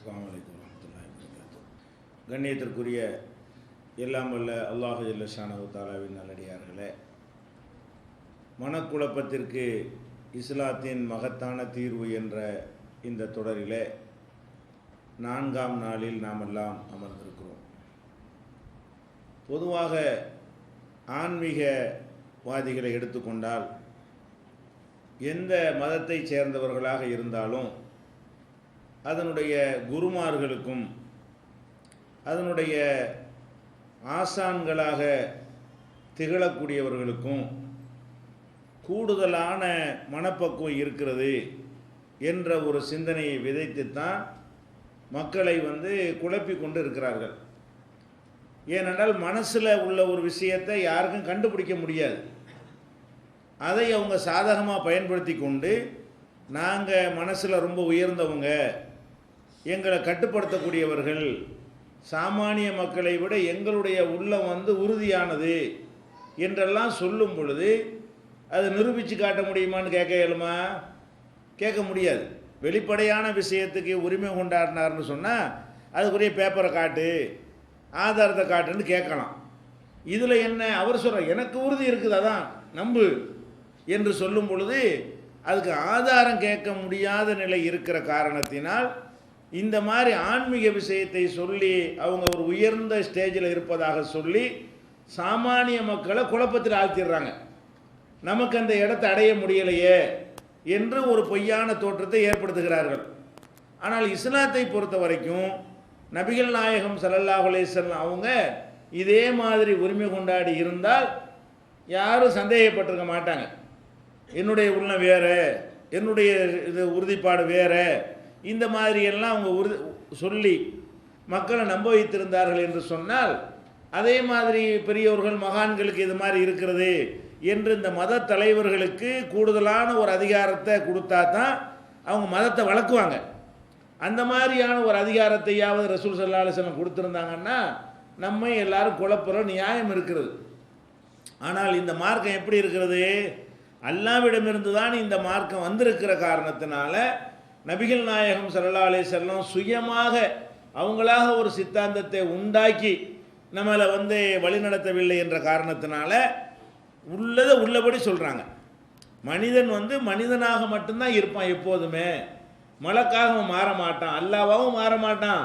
அஸ்ஸலாமு அலைக்கும் வரஹ்மத்துல்லாஹி வபரகாத்துஹு. கண்ணியத்திற்குரிய எல்லாம் வல்ல அல்லாஹு ஜல்ல ஷானஹு தஆலாவின் நல்லடியார்களே, மனக்குழப்பத்திற்கு இஸ்லாத்தின் மகத்தான தீர்வு என்ற இந்த தொடரிலே 4ஆம் நாளில் நாமெல்லாம் அமர்ந்திருக்கிறோம். பொதுவாக ஆன்மீகவாதிகளை எடுத்துக்கொண்டால் எந்த மதத்தை சேர்ந்தவர்களாக இருந்தாலும் அதனுடைய குருமார்களுக்கும் அதனுடைய ஆசான்களாக திகழக்கூடியவர்களுக்கும் கூடுதலான மனப்பக்குவம் இருக்கிறது என்ற ஒரு சிந்தனையை விதைத்துத்தான் மக்களை குழப்பி கொண்டு இருக்கிறார்கள். ஏனென்றால் மனசில் உள்ள ஒரு விஷயத்தை யாருக்கும் கண்டுபிடிக்க முடியாது. அதை அவங்க சாதகமாக பயன்படுத்தி கொண்டு நாங்கள் மனசில் ரொம்ப உயர்ந்தவங்க, எங்களை கட்டுப்படுத்தக்கூடியவர்கள், சாமானிய மக்களை விட எங்களுடைய உள்ளம் உறுதியானது என்றெல்லாம் சொல்லும் பொழுது அது நிரூபித்து காட்ட முடியுமான்னு கேட்க இயலுமா? கேட்க முடியாது. வெளிப்படையான விஷயத்துக்கு உரிமை கொண்டாடினார்னு சொன்னால் அதுக்குரிய பேப்பரை காட்டு, ஆதாரத்தை காட்டுன்னு கேட்கலாம். இதில் என்ன அவர் சொல்கிறார், எனக்கு உறுதி இருக்குது அதான் நம்பு என்று சொல்லும் பொழுது அதுக்கு ஆதாரம் கேட்க முடியாத நிலை இருக்கிற காரணத்தினால் இந்த மாதிரி ஆன்மீக விஷயத்தை சொல்லி அவங்க ஒரு உயர்ந்த ஸ்டேஜில் இருப்பதாக சொல்லி சாமானிய மக்களை குழப்பத்தில் ஆழ்த்திடுறாங்க. நமக்கு அந்த இடத்தை அடைய முடியலையே என்று ஒரு பொய்யான தோற்றத்தை ஏற்படுத்துகிறார்கள். ஆனால் இஸ்லாத்தை பொறுத்த வரைக்கும் நபிகள் நாயகம் ஸல்லல்லாஹு அலைஹி வஸல்லம் அவங்க இதே மாதிரி உரிமை கொண்டாடி இருந்தால் யாரும் சந்தேகப்பட்டிருக்க மாட்டாங்க. என்னுடைய உள்ளம் வேறு, என்னுடைய இது உறுதிப்பாடு வேறு, இந்த மாதிரியெல்லாம் அவங்க சொல்லி மக்களை நம்ப வைத்திருந்தார்கள் என்று சொன்னால், அதே மாதிரி பெரியவர்கள் மகான்களுக்கு இது மாதிரி இருக்கிறது என்று இந்த மத தலைவர்களுக்கு கூடுதலான ஒரு அதிகாரத்தை கொடுத்தா தான் அவங்க மதத்தை வளர்க்குவாங்க. அந்த மாதிரியான ஒரு அதிகாரத்தையாவது ரசூல் ஸல்லல்லாஹு அலைஹி வஸல்லம் கொடுத்துருந்தாங்கன்னா நம்ம எல்லாரும் குழப்புற நியாயம் இருக்கிறது. ஆனால் இந்த மார்க்கம் எப்படி இருக்கிறது? அல்லாஹ்விடமிருந்து தான் இந்த மார்க்கம் வந்திருக்கிற காரணத்தினால நபிகள் நாயகம் ஸல்லல்லாஹு அலைஹி வஸல்லம் சுயமாக அவங்களாக ஒரு சித்தாந்தத்தை உண்டாக்கி நம்மளை வழிநடத்தவில்லை என்ற காரணத்தினால உள்ளதை உள்ளபடி சொல்கிறாங்க. மனிதன் மனிதனாக மட்டும்தான் இருப்பான், எப்போதுமே மலக்காக மாற மாட்டான், அல்லாஹ்வாகவும் மாற மாட்டான்.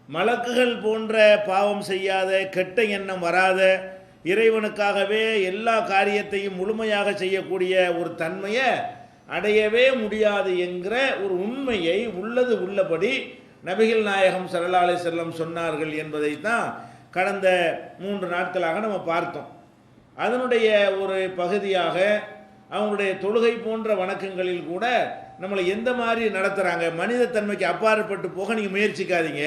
மலக்குகள் போன்ற பாவம் செய்யாத, கெட்ட எண்ணம் வராத, இறைவனுக்காகவே எல்லா காரியத்தையும் முழுமையாக செய்யக்கூடிய ஒரு தன்மையை அடையவே முடியாது என்கிற ஒரு உண்மையை உள்ளது உள்ளபடி நபிகள் நாயகம் ஸல்லல்லாஹு அலைஹி வஸல்லம் சொன்னார்கள் என்பதை தான் கடந்த 3 நாட்களாக நம்ம பார்த்தோம். அதனுடைய ஒரு பகுதியாக அவங்களுடைய தொழுகை போன்ற வணக்கங்களில் கூட நம்மளை எந்த மாதிரி நடத்துகிறாங்க, மனிதத்தன்மைக்கு அப்பாற்பட்டு போக நீங்கள் முயற்சிக்காதீங்க,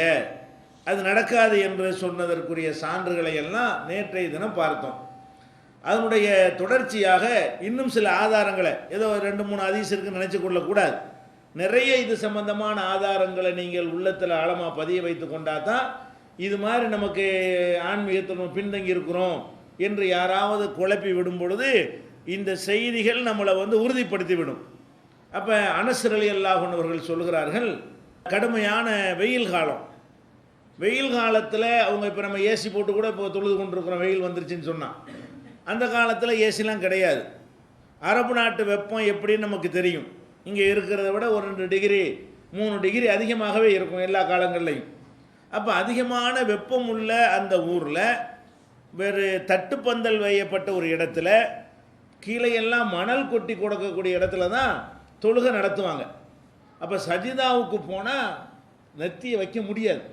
அது நடக்காது என்று சொன்னதற்குரிய சான்றுகளை எல்லாம் நேற்றைய தினம் பார்த்தோம். அதனுடைய தொடர்ச்சியாக இன்னும் சில ஆதாரங்களை, ஏதோ 2-3 ஹதீஸ் இருக்குன்னு நினச்சி கொள்ளக்கூடாது. நிறைய இது சம்பந்தமான ஆதாரங்களை நீங்கள் உள்ளத்தில் ஆழமாக பதிய வைத்து கொண்டா தான் இது மாதிரி நமக்கு ஆன்மீகத்தில் பின்தங்கி இருக்கிறோம் என்று யாராவது குழப்பி விடும் பொழுது இந்த செய்திகள் நம்மளை உறுதிப்படுத்தி விடும். அப்போ அனஸ் ரலியல்லாஹு அன்ஹு அவர்கள் சொல்கிறார்கள், கடுமையான வெயில் காலம், வெயில் காலத்தில் அவங்க இப்போ நம்ம ஏசி போட்டு கூட இப்போ தொழுது கொண்டிருக்கிறோம், வெயில் வந்துருச்சுன்னு சொன்னால். அந்த காலத்தில் ஏசிலாம் கிடையாது. அரபு நாட்டு வெப்பம் எப்படின்னு நமக்கு தெரியும். இங்கே இருக்கிறத விட ஒரு 2 டிகிரி 3 டிகிரி அதிகமாகவே இருக்கும் எல்லா காலங்கள்லையும். அப்போ அதிகமான வெப்பம் உள்ள அந்த ஊரில் வேறு தட்டுப்பந்தல் வையப்பட்ட ஒரு இடத்துல கீழே எல்லாம் மணல் கொட்டி கொடுக்கக்கூடிய இடத்துல தான் தொழுகை நடத்துவாங்க. அப்போ சஜிதாவுக்கு போனால் நெத்தியை வைக்க முடியாது,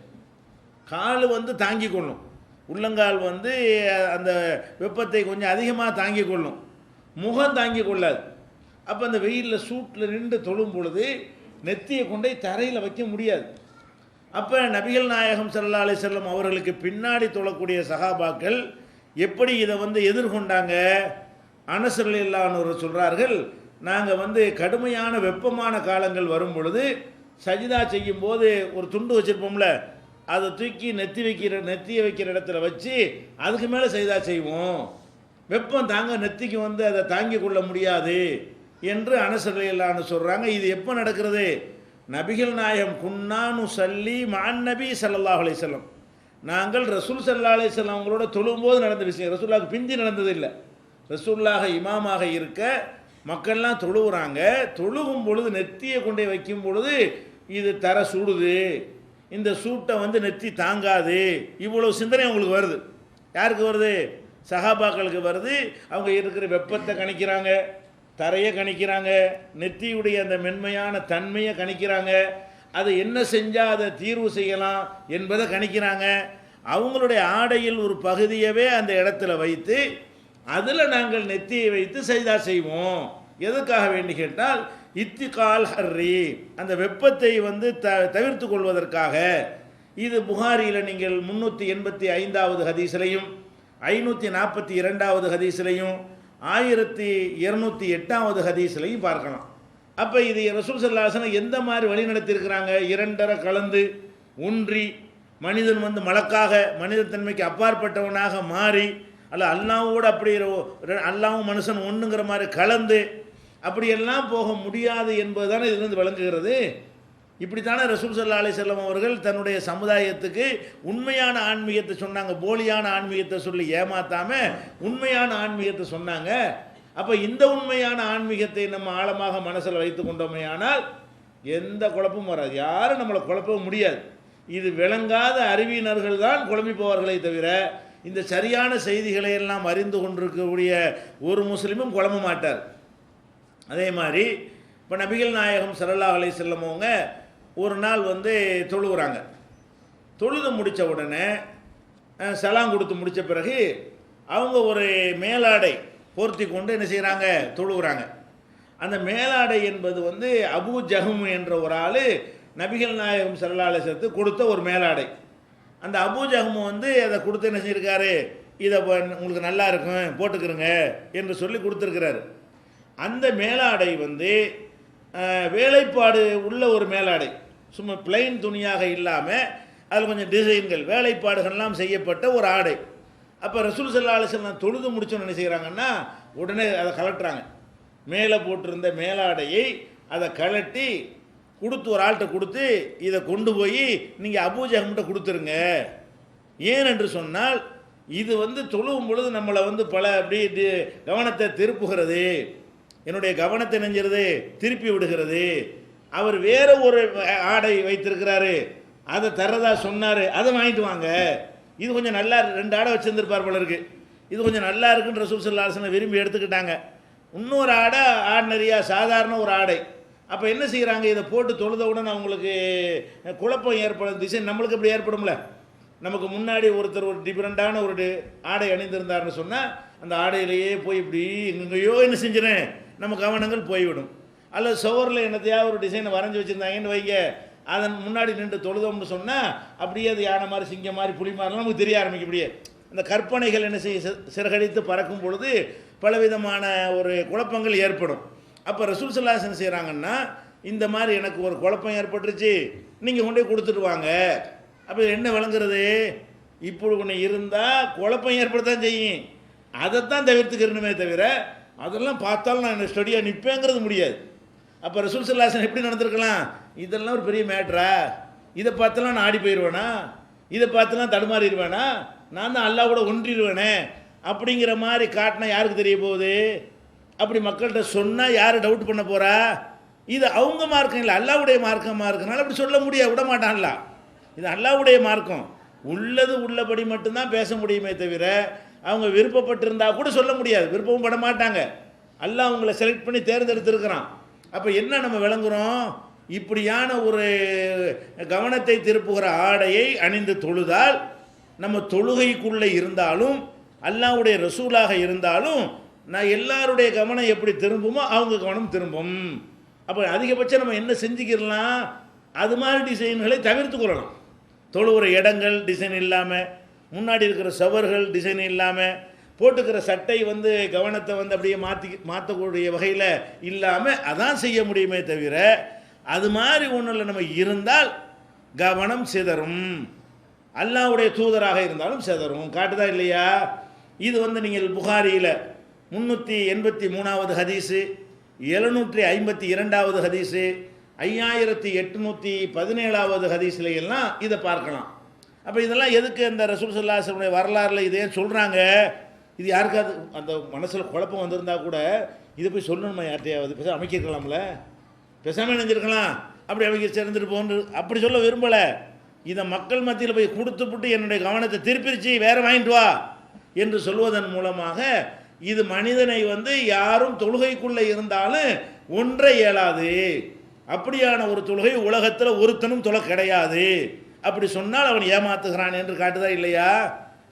கால் தாங்கி கொள்ளும், உள்ளங்கால் அந்த வெப்பத்தை கொஞ்சம் அதிகமாக தாங்கி கொள்ளும், முகம் தாங்கி கொள்ளாது. அப்போ அந்த வெயிலில் சூட்டில் நின்று தொழும் பொழுது நெத்தியை கொண்டே தரையில் வைக்க முடியாது. அப்போ நபிகள் நாயகம் ஸல்லல்லாஹு அலைஹி வஸல்லம் அவர்களுக்கு பின்னாடி தொழக்கூடிய சஹாபாக்கள் எப்படி இதை எதிர்கொண்டாங்க? அனஸ் ரலியல்லாஹு அன்ஹு சொல்கிறார்கள், நாங்கள் கடுமையான வெப்பமான காலங்கள் வரும் பொழுது சஜிதா செய்யும்போது ஒரு துண்டு வச்சுருப்போம்ல, அதை தூக்கி நெத்தியை வைக்கிற இடத்துல வச்சு அதுக்கு மேலே சஜிதா செய்வோம், வெப்பம் தாங்க நெத்திக்கு அதை தாங்கி கொள்ள முடியாது என்று அனஸ் ரலியல்லாஹு அன்ஹு சொல்கிறாங்க. இது எப்போ நடக்கிறது? நபிகள் நாயகம் குன்னானு சல்லி மான் நபி ஸல்லல்லாஹு அலைஹி வஸல்லம், நாங்கள் ரசூல் ஸல்லல்லாஹு அலைஹி வஸல்லம் அவங்களோட தொழும்போது நடந்த விஷயம், ரசூலுல்லாஹ்க்கு பிந்தி நடந்தது இல்லை. ரசூலுல்லாஹ் இமாமாக இருக்க மக்கள்லாம் தொழுகிறாங்க. தொழுகும் பொழுது நெத்தியை கொண்டே வைக்கும் பொழுது இது தர சூடுது, இந்த சூட்டை வந்து நெத்தி தாங்காது, இவ்வளோ சிந்தனை அவங்களுக்கு வருது. யாருக்கு வருது? சஹாபாக்களுக்கு வருது. அவங்க இருக்கிற வெப்பத்தை கணிக்கிறாங்க, தரையை கணிக்கிறாங்க, நெத்தியுடைய அந்த மென்மையான தன்மையை கணிக்கிறாங்க, அதை என்ன செஞ்சால் அதை தீர்வு செய்யலாம் என்பதை கணிக்கிறாங்க. அவங்களுடைய ஆடையில் ஒரு பகுதியவே அந்த இடத்துல வைத்து அதில் நாங்கள் நெத்தியை வைத்து சஜ்தா செய்வோம். எதுக்காக வேண்டி கேட்டால் இத்திகால் ஹர்ரி, அந்த வெப்பத்தை வந்து தவிர்த்து கொள்வதற்காக. இது புகாரியில் நீங்கள் 385வது ஹதீஸ்லையும் 542வது ஹதீஸ்லையும் 1208வது ஹதீஸ்லையும் பார்க்கலாம். அப்போ இது ரசூல் ஸல்லல்லாஹு அலைஹி வஸல்லம் எந்த மாதிரி வழி நடத்தியிருக்கிறாங்க? இரண்டரை கலந்து ஒன்றி மனிதன் வந்து மலக்காக மனிதத்தன்மைக்கு அப்பாற்பட்டவனாக மாறி, அல்ல அல்லாஹ்வோடு அப்படி அல்லாஹ்வும் மனுஷன் ஒன்றுங்கிற மாதிரி கலந்து அப்படியெல்லாம் போக முடியாது என்பது தானே இதிலிருந்து விளங்குகிறது. இப்படித்தானே ரசூல் ஸல்லல்லாஹு அலைஹி வஸல்லம் அவர்கள் தன்னுடைய சமுதாயத்துக்கு உண்மையான ஆன்மீகத்தை சொன்னாங்க. போலியான ஆன்மீகத்தை சொல்லி ஏமாத்தாம உண்மையான ஆன்மீகத்தை சொன்னாங்க. அப்போ இந்த உண்மையான ஆன்மீகத்தை நம்ம ஆழமாக மனசில் வைத்து கொண்டோமே ஆனால் எந்த குழப்பமும் வராது, யாரும் நம்மளை குழப்பவும் முடியாது. இது விளங்காத அறிவியினர்கள் தான் குழம்பி போவார்களே தவிர இந்த சரியான செய்திகளை எல்லாம் அறிந்து கொண்டிருக்கக்கூடிய ஒரு முஸ்லீமும் குழம்ப மாட்டார். அதே மாதிரி இப்போ நபிகள் நாயகம் ஸல்லல்லாஹு அலைஹி வஸல்லம் அவங்க ஒரு நாள் வந்து தொழுகிறாங்க. தொழுது முடித்த உடனே சலாம் கொடுத்து முடித்த பிறகு அவங்க ஒரு மேலாடை போர்த்தி கொண்டு என்ன செய்கிறாங்க? தொழுகிறாங்க. அந்த மேலாடை என்பது வந்து அபூ ஜஹம் என்ற ஒரு ஆள் நபிகள் நாயகம் ஸல்லல்லாஹு அலைஹி வஸல்லம் கொடுத்த ஒரு மேலாடை. அந்த அபூ ஜஹம் வந்து அதை கொடுத்து என்ன செஞ்சிருக்காரு? இதை உங்களுக்கு நல்லா இருக்கும் போட்டுக்கிறங்க என்று சொல்லி கொடுத்துருக்கிறாரு. அந்த மேலாடை வந்து வேலைப்பாடு உள்ள ஒரு மேலாடை, சும்மா பிளைன் துணியாக இல்லாமல் அதில் கொஞ்சம் டிசைன்கள் வேலைப்பாடுகள்லாம் செய்யப்பட்ட ஒரு ஆடை. அப்போ ரசூல் ஸல்லல்லாஹு அலைஹி வஸல்லம் தொழுது முடிச்சோன்னு என்ன செய்கிறாங்கன்னா உடனே அதை கலட்டுறாங்க. மேலே போட்டிருந்த மேலாடையை அதை கலட்டி கொடுத்து ஒரு ஆள்கிட்ட கொடுத்து இதை கொண்டு போய் நீங்கள் அபூ ஜஹம்கிட்ட கொடுத்துருங்க. ஏன் என்று சொன்னால் இது வந்து தொழுவும் பொழுது நம்மளை வந்து பல அப்படி கவனத்தை திருப்புகிறது, என்னுடைய கவனத்தை நெஞ்சிறது திருப்பி விடுகிறது. அவர் வேற ஒரு ஆடை வைத்திருக்கிறாரு, அதை தரதா சொன்னார், அதை வாங்கிட்டு வாங்க. இது கொஞ்சம் நல்லா 2 ஆடை வச்சுருந்துருப்பார் போல இருக்கு, இது கொஞ்சம் நல்லா இருக்குன்னு ரசூல் ஸல்லல்லாஹு அலைஹி வஸல்லம் விரும்பி எடுத்துக்கிட்டாங்க. இன்னொரு ஆடை ஆர்டினரியாக சாதாரண ஒரு ஆடை. அப்போ என்ன செய்கிறாங்க? இதை போட்டு தொழுதவுடன் அவங்களுக்கு குழப்பம் ஏற்படும். திசை நம்மளுக்கு இப்படி ஏற்படும்ல, நமக்கு முன்னாடி ஒருத்தர் ஒரு டிஃப்ரெண்ட்டான ஒரு ஆடை அணிந்திருந்தார்னு சொன்னால் அந்த ஆடையிலேயே போய் இப்படி எங்கேயோ என்ன செஞ்சிடறேன் நம்ம கவனங்கள் போய்விடும். அல்லது சுவரில் என்னத்தையாவது ஒரு டிசைனை வரைஞ்சி வச்சுருந்தாங்கன்னு வைங்க, அதன் முன்னாடி நின்று தொழுதோம்னு சொன்னால் அப்படியே அது யானை மாதிரி சிங்கம் மாதிரி புலி மாதிரிலாம் நமக்கு தெரிய ஆரம்பிக்கும். இப்படியே அந்த கற்பனைகள் என்ன செய்ய சிறகடித்து பறக்கும் பொழுது பலவிதமான ஒரு குழப்பங்கள் ஏற்படும். அப்போ ரசூல் ஸல்லல்லாஹு அலைஹி வஸல்லம் செய்கிறாங்கன்னா இந்த மாதிரி எனக்கு ஒரு குழப்பம் ஏற்பட்டுருச்சு, நீங்கள் கொண்டே கொடுத்துட்டு வாங்க. அப்போ என்ன விளங்குறது? இப்படி ஒன்று இருந்தால் குழப்பம் ஏற்படத்தான் செய்யும், அதைத்தான் தவிர்த்துக்கிறணுமே தவிர அதெல்லாம் பார்த்தாலும் நான் ஸ்டடியாக நிற்பேங்கிறது முடியாது. அப்போ ரசூல் ஸல்லல்லாஹு அலைஹி வஸல்லம் எப்படி நடந்திருக்கலாம்? இதெல்லாம் ஒரு பெரிய மேட்ரா, இதை பார்த்தெல்லாம் நான் ஆடி போயிடுவேனா, இதை பார்த்துலாம் தடுமாறிடுவேனா, நான் தான் அல்லாஹ்வோட ஒன்றிடுவேனே அப்படிங்கிற மாதிரி காட்டினா யாருக்கு தெரிய போகுது? அப்படி மக்கள்கிட்ட சொன்னால் யார் டவுட் பண்ண போகிறா? இது அவங்க மார்க்கம் இல்லை, அல்லாஹ்வுடைய மார்க்கமாக இருக்கனால அப்படி சொல்ல முடியாது, விட மாட்டான்ல. இது அல்லாஹ்வுடைய மார்க்கம், உள்ளது உள்ளபடி மட்டும்தான் பேச முடியுமே தவிர அவங்க விருப்பப்பட்டிருந்தால் கூட சொல்ல முடியாது, விருப்பமும் பட மாட்டாங்க. அல்லாஹ் அவங்கள செலக்ட் பண்ணி தேர்ந்தெடுத்திருக்கிறான். அப்போ என்ன நம்ம விளங்குறோம்? இப்படியான ஒரு கவனத்தை திருப்புகிற ஆடையை அணிந்து தொழுதால் நம்ம தொழுகைக்குள்ளே இருந்தாலும் அல்லாஹ்வுடைய ரசூலாக இருந்தாலும் நான் எல்லாருடைய கவனம் எப்படி திரும்புமோ அவங்க கவனம் திரும்பும். அப்போ அதிகபட்சம் நம்ம என்ன செஞ்சுக்கிடலாம்? அது மாதிரி டிசைன்களை தவிர்த்து கொள்ளலாம். தொழுகிற இடங்கள் டிசைன் இல்லாமல், முன்னாடி இருக்கிற சவர்கள் டிசைன் இல்லாமல், போட்டுக்கிற சட்டை வந்து கவனத்தை வந்து அப்படியே மாற்றக்கூடிய வகையில் இல்லாமல் அதான் செய்ய முடியுமே தவிர அது மாதிரி ஒன்றில் நம்ம இருந்தால் கவனம் சிதறும். அல்லாஹ்வுடைய தூதராக இருந்தாலும் சிதறும். காட்டுதா இல்லையா? இது வந்து நீங்கள் புகாரியில் 383வது ஹதீஸு, 752வது ஹதீஸு, 5817வது ஹதீஸ்ல எல்லாம் இதை பார்க்கலாம். அப்போ இதெல்லாம் எதுக்கு அந்த ரசூல் ஸல்லல்லாஹு அலைஹி வஸல்லம் வரலாறுல இதே சொல்கிறாங்க? இது யாருக்காவது அந்த மனசில் குழப்பம் வந்திருந்தா கூட இதை போய் சொல்லணுமா யார்ட்டையாவது? பேச அமைக்கிருக்கலாம்ல, பேசாமல் நினைஞ்சிருக்கலாம், அப்படி அமைக்க சேர்ந்துட்டு போன்று அப்படி சொல்ல விரும்பலை. இதை மக்கள் மத்தியில் போய் கொடுத்துப்புட்டு என்னுடைய கவனத்தை திருப்பிடுச்சு வேற வாங்கிட்டு வா என்று சொல்வதன் மூலமாக இது மனிதனை வந்து யாரும் தொழுகைக்குள்ளே இருந்தாலும் ஒன்றை இயலாது, அப்படியான ஒரு தொழுகை உலகத்தில் ஒருத்தனும் தொலை கிடையாது, அப்படி சொன்னால் அவன் ஏமாத்துகிறான் என்று காட்டுதா இல்லையா?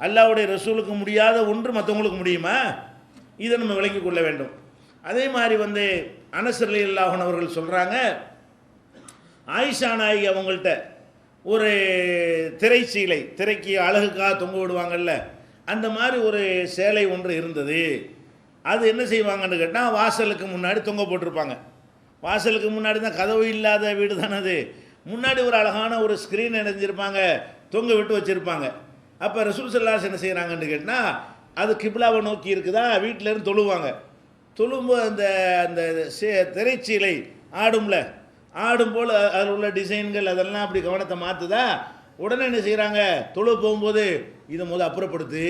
அல்லாஹ்வுடைய ரசூலுக்கு முடியாத ஒன்று மற்றவங்களுக்கு முடியுமா? இதை நம்ம விளங்கி கொள்ள வேண்டும். அதே மாதிரி வந்து அனஸ் ரலியல்லாஹு அன்ஹு அவர்கள் சொல்கிறாங்க, ஆயிஷா நாயகி அவங்கள்ட்ட ஒரு திரைச்சீலை, திரைக்கு அழகுக்காக தொங்க விடுவாங்கல்ல, அந்த மாதிரி ஒரு சேலை ஒன்று இருந்தது. அது என்ன செய்வாங்கன்னு கேட்டால் வாசலுக்கு முன்னாடி தொங்க போட்டிருப்பாங்க. வாசலுக்கு முன்னாடி தான், கதவு இல்லாத வீடு தானே அது, முன்னாடி ஒரு அழகான ஒரு ஸ்க்ரீன் இணைஞ்சிருப்பாங்க, தொங்க விட்டு வச்சுருப்பாங்க. அப்போ ரசூல் ஸல்லல்லாஹு அலைஹி வஸல்லம் என்ன செய்கிறாங்கன்னு கேட்டால் அது கிப்லாவை நோக்கி இருக்குதா, வீட்டிலேருந்து தொழுவாங்க. தொழும்போது அந்த அந்த திரைச்சீலை ஆடும்ல, ஆடும்போல் அதில் உள்ள டிசைன்கள் அதெல்லாம் அப்படி கவனத்தை மாற்றுதா, உடனே என்ன செய்கிறாங்க, தொழு போகும்போது இதை முதல் அப்புறப்படுத்து,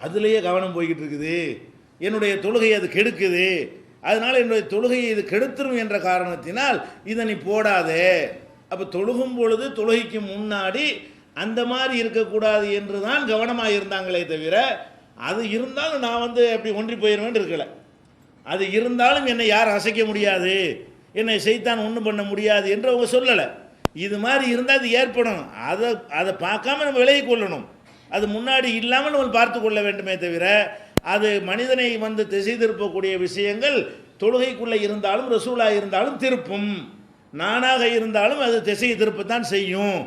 அதுலேயே கவனம் போய்கிட்டு இருக்குது, என்னுடைய தொழுகையை அது கெடுக்குது, அதனால் என்னுடைய தொழுகையை இது கெடுத்துரும் என்ற காரணத்தினால் இதை நீ போடாதே. அப்போ தொழுகும் பொழுது தொழுகைக்கு முன்னாடி அந்த மாதிரி இருக்கக்கூடாது என்று தான் கவனமாக இருந்தாங்களே தவிர, அது இருந்தாலும் நான் வந்து அப்படி ஒன்றி போயிடுவேன் இருக்கலை. அது இருந்தாலும் என்னை யார் அசைக்க முடியாது, என்னை சைத்தான் ஒன்றும் பண்ண முடியாது என்று அவங்க சொல்லலை. இது மாதிரி இருந்தால் அது ஏற்படும், அதை பார்க்காம நம்ம விலகி கொள்ளணும். அது முன்னாடி இல்லாமல் நம்ம பார்த்து கொள்ள வேண்டுமே தவிர, அது மனிதனை வந்து திசை திருப்பக்கூடிய விஷயங்கள் தொழுகைக்குள்ளே இருந்தாலும் ரசூலாக இருந்தாலும் திருப்பும், நானாக இருந்தாலும் அது திசையை திருப்பத்தான் செய்யும்.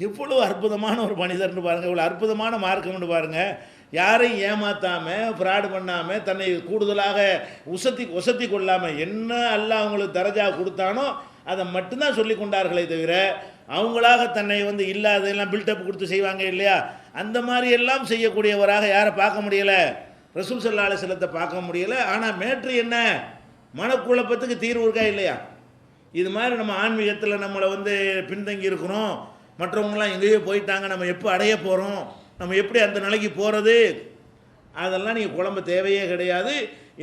எவ்வளோ அற்புதமான ஒரு மனிதர்னு பாருங்கள், இவ்வளோ அற்புதமான மார்க்கம்னு பாருங்கள். யாரையும் ஏமாற்றாமல், ஃப்ராடு பண்ணாமல், தன்னை கூடுதலாக உசத்தி கொள்ளாமல், என்ன அல்லாஹ் அவங்களுக்கு தரஜா கொடுத்தானோ அதை மட்டும்தான் சொல்லி கொண்டார்களே தவிர, அவங்களாக தன்னை வந்து இல்லாதெல்லாம் பில்டப் கொடுத்து செய்வாங்க இல்லையா, அந்த மாதிரி எல்லாம் செய்யக்கூடியவராக யாரை பார்க்க முடியலை? ரசூல் ஸல்லல்லாஹு அலைஹி வஸல்லத்தை பார்க்க முடியலை. ஆனால் மேட்ரு என்ன, மனக்குழப்பத்துக்கு தீர்வு இருக்கா இல்லையா? இது மாதிரி நம்ம ஆன்மீகத்தில் நம்மளை வந்து பின்தங்கி இருக்கிறோம், மற்றவங்களாம் எங்கேயோ போயிட்டாங்க, நம்ம எப்போ அடைய போகிறோம், நம்ம எப்படி அந்த நிலைக்கு போகிறது, அதெல்லாம் நீங்கள் குழம்ப தேவையே கிடையாது.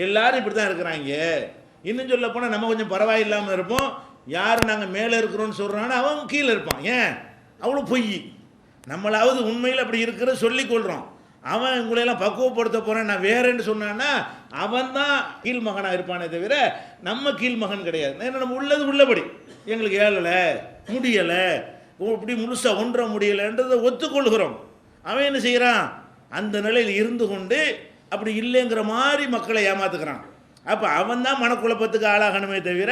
எல்லாரும் இப்படி தான் இருக்கிறாங்க. இன்னும் சொல்ல போனால் நம்ம கொஞ்சம் பரவாயில்லாமல் இருப்போம். யார் நாங்கள் மேலே இருக்கிறோன்னு சொல்கிறானோ அவன் கீழே இருப்பான். ஏன் அவ்வளோ பொய், நம்மளாவது உண்மையில் அப்படி இருக்கிற சொல்லிக்கொள்கிறோம். அவன் உங்களையெல்லாம் பக்குவப்படுத்த போகிறேன் நான் வேறேன்னு சொன்னான்னா அவன் தான் கீழ்மகனாக இருப்பானே தவிர நம்ம கீழ்மகன் கிடையாது. ஏன்னா நம்ம உள்ளது உள்ளபடி எங்களுக்கு ஏழலை, முடியலை, இப்படி முழுசாக ஒன்ற முடியலைன்றதை ஒத்துக்கொள்கிறோம். அவன் என்ன செய்கிறான், அந்த நிலையில் இருந்து கொண்டு அப்படி இல்லைங்கிற மாதிரி மக்களை ஏமாத்துக்கிறான். அப்போ அவன் தான் மனக்குழப்பத்துக்கு ஆளாகணுமே தவிர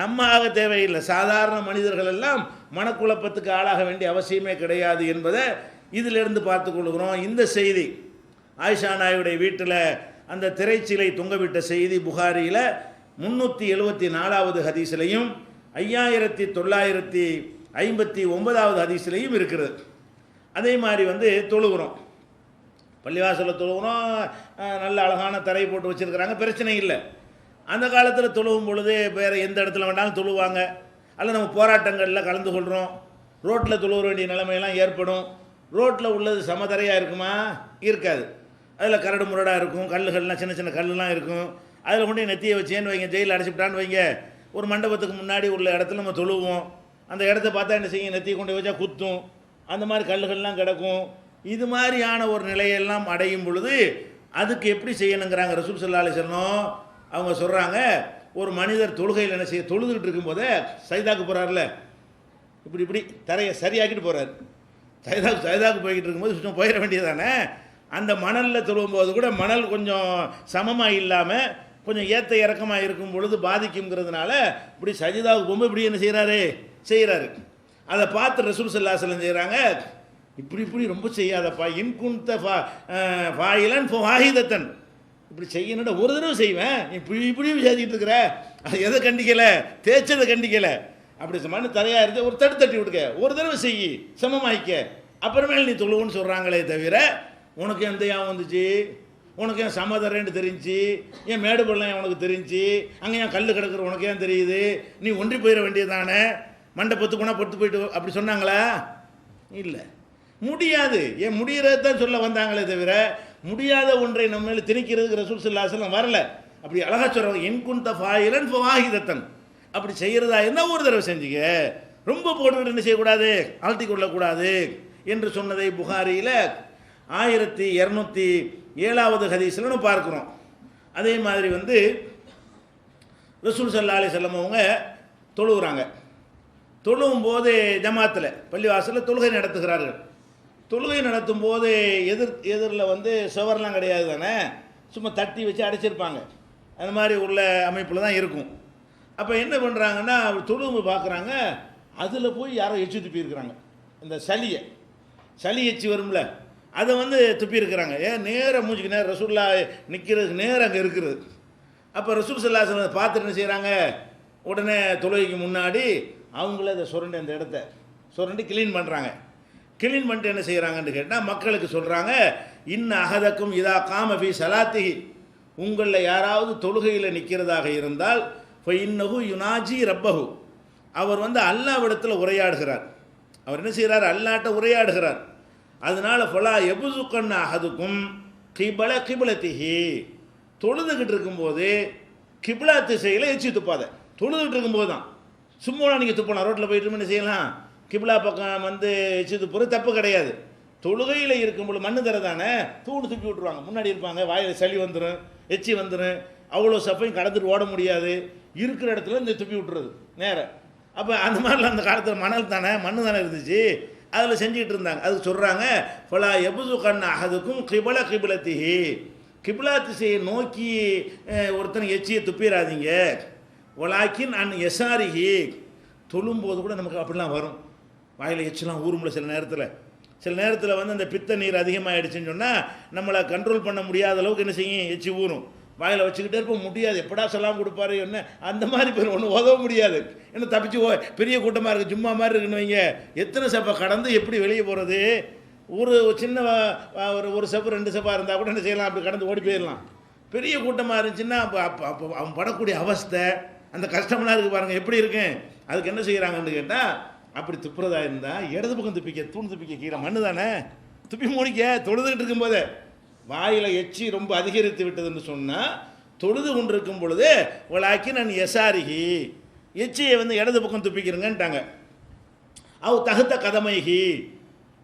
நம்ம ஆக தேவையில்லை. சாதாரண மனிதர்கள் எல்லாம் மனக்குழப்பத்துக்கு ஆளாக வேண்டிய அவசியமே கிடையாது என்பதை இதிலிருந்து பார்த்து கொள்கிறோம். இந்த செய்தி ஆயிஷா நாயுடைய வீட்டில் அந்த திரைச்சீலை தொங்கவிட்ட செய்தி புகாரியில் 374வது ஹதீஸ்லையும் 5959வது ஹதீஸ்லையும் இருக்கிறது. அதே மாதிரி வந்து தொழுகிறோம், பள்ளிவாசலில் தொழுகிறோம், நல்ல அழகான தரை போட்டு வச்சுருக்கிறாங்க, பிரச்சனை இல்லை. அந்த காலத்தில் தொழுகும் பொழுது வேறு எந்த இடத்துல வேண்டாலும் தொழுவாங்க. அல்ல நம்ம போராட்டங்களில் கலந்து கொள்கிறோம், ரோட்டில் தொழுவ வேண்டிய நிலைமையெல்லாம் ஏற்படும். ரோட்டில் உள்ளது சமதரையாக இருக்குமா? இருக்காது. அதில் கரடு முரடாக இருக்கும், கல்லுகள்லாம் சின்ன சின்ன கல்லுலாம் இருக்கும். அதில் கொண்டு நெத்தியை வச்சேன்னு வைங்க, ஜெயிலில் அடைச்சிவிட்டான்னு வைங்க, ஒரு மண்டபத்துக்கு முன்னாடி உள்ள இடத்துல நம்ம தொழுவோம். அந்த இடத்த பார்த்தா என்ன செய்யும், நெத்தியை கொண்டு வச்சா குத்தும், அந்த மாதிரி கல்லுகள்லாம் கிடக்கும். இது மாதிரியான ஒரு நிலையெல்லாம் அடையும் பொழுது அதுக்கு எப்படி செய்யணுங்கிறாங்க ரசூல் ஸல்லல்லாஹு அலைஹி வஸல்லம். அவங்க சொல்கிறாங்க, ஒரு மனிதர் தொழுகையில் என்ன செய்ய, தொழுதுகிட்டு இருக்கும்போதே சைதாக்கு போகிறார்ல, இப்படி இப்படி தரையை சரியாக்கிட்டு போகிறார். சைதாக்கு போய்கிட்டு இருக்கும்போது சுத்தம் போயிட வேண்டியதானே. அந்த மணலில் தொழும்போது கூட மணல் கொஞ்சம் சமமாக இல்லாமல் கொஞ்சம் ஏற்ற இறக்கமாக இருக்கும் பொழுது பாதிக்குங்கிறதுனால இப்படி சஜிதாவுக்கு போகும்போது இப்படி என்ன செய்கிறாரு. அதை பார்த்து ரசூல் ஸல்லல்லாஹு அலைஹி வஸல்லம் செய்கிறாங்க, இப்படி ரொம்ப செய்யாதப்பா, இன்குந்த ஃபாயிலன் ஃபாஹிதத்தன், இப்படி செய்யணுட ஒரு தடவை செய்வேன், இப்படி செய்துட்டு இருக்கிற, அது எதை கண்டிக்கலை, தேய்ச்சதை கண்டிக்கலை, அப்படி மண்ணு தரையாக இருந்து ஒரு தட்டி விடுக்க, ஒரு தடவை செய், சமமாய்க்க, அப்புறமேல் நீ தொழுவுன்னு சொல்கிறாங்களே தவிர உனக்கு எந்த யாவும் வந்துச்சு, உனக்கு ஏன் சமாதாரன்னு தெரிஞ்சு, ஏன் மேடு பள்ளம் உனக்கு தெரிஞ்சு, அங்கே ஏன் கல் கிடக்குற உனக்கு ஏன் தெரியுது, நீ ஒன்றி போயிட வேண்டியதானே, மண்டை பொத்து போனால் பொத்து போயிட்டு அப்படி சொன்னாங்களா? இல்லை, முடியாது. ஏன் முடிகிறது தான் சொல்ல வந்தாங்களே தவிர முடியாத ஒன்றை நம்ம மேலே திணிக்கிறதுக்கு ரசூல் ஸல்லல்லாஹு அலைஹி வஸல்லம் வரல. அப்படி அழகா சொல்கிறாங்க, என் குன்த ஃபாயிலன் ஃபவாஹிதத்தன், அப்படி செய்கிறதா இருந்தால் ஒரு தடவை செஞ்சுக்க, ரொம்ப போட்டுக்கிட்டு என்ன செய்யக்கூடாது, அழட்டி கொள்ளக்கூடாது என்று சொன்னதை புகாரியில் 1207வது ஹதீஸ்ல நம்ம பார்க்குறோம். அதே மாதிரி ரசூல் ஸல்லல்லாஹு அலைஹி வஸல்லம் அவங்க தொழுகிறாங்க. தொழுகும் போது ஜமாத்தில் பள்ளிவாசலில் தொழுகை நடத்துகிறார்கள். தொழுகை நடத்தும் போது எதிரில் சுவர்லாம் கிடையாது தானே, சும்மா தட்டி வச்சு அடைச்சிருப்பாங்க. அந்த மாதிரி உள்ள அமைப்பில் தான் இருக்கும். அப்போ என்ன பண்ணுறாங்கன்னா, தொழுவு பார்க்குறாங்க, அதில் போய் யாரோ எச்சி துப்பியிருக்கிறாங்க. இந்த சளி எச்சி வரும்ல, அதை துப்பியிருக்கிறாங்க. ஏன் நேராக மூஞ்சிக்கு நேரம் ரசூல்லா நிற்கிறதுக்கு நேரம் அங்கே இருக்குது. அப்போ ரசூல் ஸல்லல்லாஹு அலைஹி வஸல்லம் பார்த்துட்டு என்ன செய்கிறாங்க, உடனே தொழுகைக்கு முன்னாடி அவங்களே அதை சுரண்டி அந்த இடத்த சுரண்டி கிளீன் பண்ணுறாங்க. கிளீன் பண்ணிட்டு என்ன செய்கிறாங்கன்னு கேட்டால் மக்களுக்கு சொல்கிறாங்க, இன்ன அஹதக்கும் இதா காம ஃபி சலாத்திஹி, உங்களில் யாராவது தொழுகையில் நிற்கிறதாக இருந்தால் இப்போ இன்னஹு யுனாஜி ரப்பஹு, அவர் அல்லாஹ்விடத்தில் உரையாடுகிறார். அவர் என்ன செய்கிறார், அல்லாஹ்ட்ட உரையாடுகிறார். அதனால் ஃபலா எபுசுக்கன்ன அஹதுக்கும் கிபல கிபலத்திஹி, தொழுதுகிட்டு இருக்கும்போது கிப்லா திசையில் எச்சி துப்பாத. தொழுதுகிட்டு இருக்கும்போது தான், சும்மா நீங்கள் துப்பலாம். ரோட்டில் போயிட்டு என்ன செய்யலாம், கிப்லா பக்கம் எச்சி துப்புறது தப்பு கிடையாது. தொழுகையில் இருக்கும்போது மண்ணு தர தானே, தூடு துப்பி விட்ருவாங்க. முன்னாடி இருப்பாங்க, வாயில் சளி வந்துடும், எச்சி வந்துடும், அவ்வளோ சப்பையும் கடந்துட்டு ஓட முடியாது. இருக்கிற இடத்துல இந்த துப்பி விட்டுறது நேரம். அப்போ அந்த மாதிரிலாம் அந்த காலத்தில் மணல் தானே, மண்ணு தானே இருந்துச்சு, அதில் செஞ்சுக்கிட்டு இருந்தாங்க. அதுக்கு சொல்கிறாங்க, ஃபலா எபுசு கண்ண அஹதுக்கும் கிபல கிபலத்திஹி, கிப்லா திசையை நோக்கி ஒருத்தன் எச்சியை துப்பிடாதீங்க. ஒலாக்கின் அன் எசாரிஹி, தொழும்போது கூட நமக்கு அப்படிலாம் வரும், வாயில் எச்சலாம் ஊரும்ல. சில நேரத்தில் அந்த பித்த நீர் அதிகமாகிடுச்சுன்னு சொன்னால் நம்மளை கண்ட்ரோல் பண்ண முடியாத அளவுக்கு என்ன செய்யும், எச்சி ஊறும். வாயில் வச்சுக்கிட்டே இருப்ப முடியாது, எப்படா சொல்லாம் கொடுப்பாரு என்ன, அந்த மாதிரி பேர் ஒன்றும் உதவ முடியாது. என்ன தப்பிச்சு பெரிய கூட்டமாக இருக்குது, ஜும்மா மாதிரி இருக்குன்னு வைங்க, எத்தனை சப்பை கடந்து எப்படி வெளியே போகிறது? ஒரு சின்ன ஒரு சப்பு 2 சப்பாக இருந்தால் கூட என்ன செய்யலாம், அப்படி கடந்து ஓடி போயிடலாம். பெரிய கூட்டமாக இருந்துச்சுன்னா அப்போ அவன் படக்கூடிய அவஸ்தை, அந்த கஷ்டம்லாம் இருக்குது பாருங்கள், எப்படி இருக்கு. அதுக்கு என்ன செய்கிறாங்கன்னு கேட்டால், அப்படி துப்புறதா இருந்தால் இடது பக்கம் துப்பிக்க, தூண் துப்பிக்க, கீழே மண்ணு தானே, துப்பி மூடிக்க. தொழுதுகிட்டு இருக்கும்போது வாயில் எச்சி ரொம்ப அதிகரித்து விட்டதுன்னு சொன்னால், தொழுது கொண்டு இருக்கும் பொழுது உலாக்கி நான் எசாரிகி, எச்சியை இடது பக்கம் துப்பிக்கிறங்கன்ட்டாங்க. தகுத்த கதமைகி,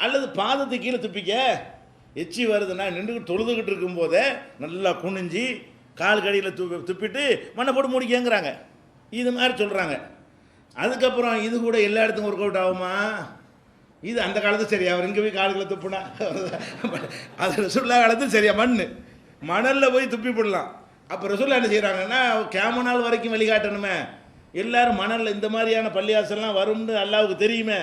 அல்லது பாதத்து கீழே துப்பிக்க. எச்சி வருதுன்னா நின்றுக்கிட்டு தொழுதுகிட்டு இருக்கும்போதே நல்லா குனிஞ்சி கால் கடியில் துப்பிட்டு மண்ணை போட்டு மூடிக்கங்கிறாங்க. இது மாதிரி சொல்கிறாங்க. அதுக்கப்புறம் இது கூட எல்லா இடத்துக்கும் ஒர்க் அவுட் ஆகுமா? இது அந்த காலத்து சரியா, அவர் இங்கே போய் காலுக்குள்ள துப்புனா, அது ரசூலுல்லாஹ் காலத்து சரியா, மணலில் போய் துப்பி போடலாம். அப்போ ரசூலுல்லாஹ் என்ன செய்கிறாங்கன்னா, கியாமத் வரைக்கும் வழிகாட்டணுமே, எல்லாரும் மணலில் இந்த மாதிரியான பள்ளியாசல்லாம் வரும்னு அல்லாஹ்வுக்கு தெரியுமே,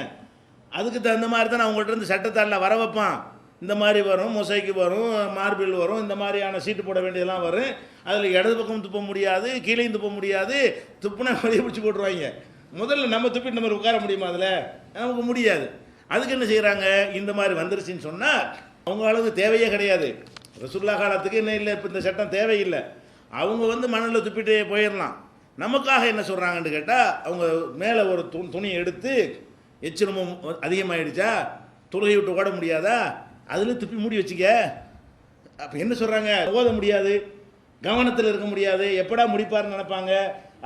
அதுக்கு தகுந்த மாதிரி தான் அவங்கள்ட்ட இருந்து சட்டத்தால் வர வைப்பான். இந்த மாதிரி வரும், மொசைக்கு வரும், மார்பிள் வரும், இந்த மாதிரியான சீட்டு போட வேண்டியதெல்லாம் வரும். அதில் இடது பக்கம் துப்ப முடியாது, கீழே துப்ப முடியாது, துப்புனா வெளியே பிடிச்சி போட்டுருவாங்க. முதல்ல நம்ம துப்பிட்டு நம்ம உட்கார முடியுமா? அதில் நமக்கு முடியாது. அதுக்கு என்ன செய்கிறாங்க, இந்த மாதிரி வந்துருச்சுன்னு சொன்னால் அவங்க அளவுக்கு தேவையே கிடையாது. ரசூலுல்லாஹ் காலத்துக்கு என்ன இல்லை, இப்போ இந்த சட்டம் தேவையில்லை. அவங்க மணலில் துப்பிட்டு போயிடலாம். நமக்காக என்ன சொல்கிறாங்கன்னு கேட்டால், அவங்க மேலே ஒரு துணியை எடுத்து எச்சிரமும் அதிகமாகிடுச்சா, தொழுகை விட்டு ஓட முடியாதா, அதில் துப்பி மூடி வச்சுக்க. அப்போ என்ன சொல்கிறாங்க, ஓத முடியாது, கவனத்தில் இருக்க முடியாது, எப்படா முடிப்பாருன்னு நினைப்பாங்க.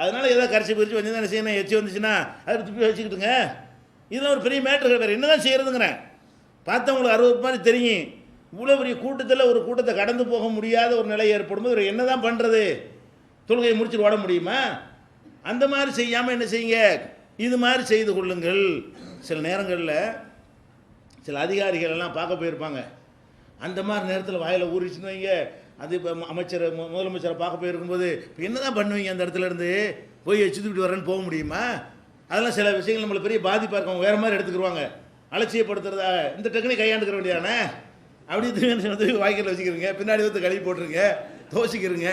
அதனால் ஏதோ கரைச்சி பிரித்து வந்து என்ன செய்யணும், எச்சி வந்துச்சுன்னா அதை துப்பி வச்சுக்கிட்டுங்க. இதெல்லாம் ஒரு பெரிய மேட்டர். வேறு என்ன தான் செய்கிறதுங்கிறேன். பார்த்தவங்களுக்கு 60 மாதிரி தெரியும். இவ்வளோ பெரிய கூட்டத்தில் ஒரு கூட்டத்தை கடந்து போக முடியாத ஒரு நிலை ஏற்படும்போது ஒரு என்ன தான் பண்ணுறது, தொழுகையை முடிச்சுட்டு ஓட முடியுமா? அந்த மாதிரி செய்யாமல் என்ன செய்யுங்க, இது மாதிரி செய்து கொள்ளுங்கள். சில நேரங்களில் சில அதிகாரிகள் எல்லாம் பார்க்க போயிருப்பாங்க. அந்த மாதிரி நேரத்தில் வாயில் ஊறிச்சுன்னு வைங்க, அது இப்போ முதலமைச்சரை பார்க்க போயிருக்கும்போது இப்போ என்ன தான் பண்ணுவீங்க, அந்த இடத்துல இருந்து போய் சுற்றிட்டு வரேன்னு போக முடியுமா? அதெல்லாம் சில விஷயங்கள் நம்மளுக்கு பெரிய பாதிப்பாக இருக்கும், வேறு மாதிரி எடுத்துக்கிடுவாங்க. அலட்சியப்படுத்துறதா இந்த டெக்னிக் கையாண்டுக்கிற வேண்டியதானே. அப்படி திரும்பி வாய்க்கில் வச்சுக்கிறீங்க, பின்னாடி கழுவி போட்டுருங்க, தோசிக்கிறீங்க.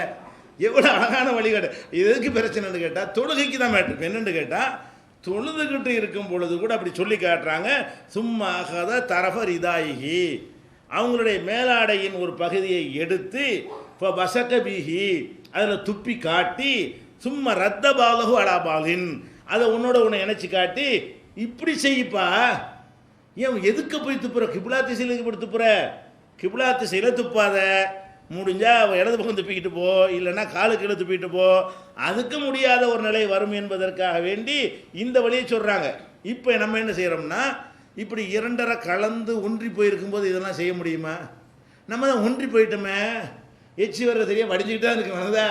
எவ்வளோ அழகான வழிகாட்டு. இது எதுக்கு பிரச்சனைன்னு கேட்டால், தொழுகைக்கு தான் மேட்ரு. என்னென்னு கேட்டால், தொழுதுகிட்டு இருக்கும் பொழுது கூட அப்படி சொல்லி காட்டுறாங்க. சும்மா தரஃபர் இதாயி, அவங்களுடைய மேலாடையின் ஒரு பகுதியை எடுத்து இப்போ பசகபிஹி அதில் துப்பி காட்டி சும்மா ரத்த பாலகு அலாபாலின் அதை உன்னை இணைச்சி காட்டி இப்படி செய்யப்பா. ஏன் எதுக்கு போய் துப்புற? கிபிலா திசையிலுக்கு போய் துப்புற? கிபிலா திசையில் துப்பாத. முடிஞ்சா இடது பக்கம் துப்பிக்கிட்டு போ, இல்லைன்னா காலுக்கு கீழே துப்பிக்கிட்டு போ. அதுக்கு முடியாத ஒரு நிலை வரும் என்பதற்காக வேண்டி இந்த வழியை சொல்கிறாங்க. இப்போ நம்ம என்ன செய்கிறோம்னா, இப்படி இரண்டரை கலந்து ஒன்றி போயிருக்கும்போது இதெல்லாம் செய்ய முடியுமா? நம்ம தான் ஒன்றி போயிட்டோமே, எச்சி வர்ற தெரியும் வடிஞ்சிக்கிட்டு தான் இருக்கு வந்ததா.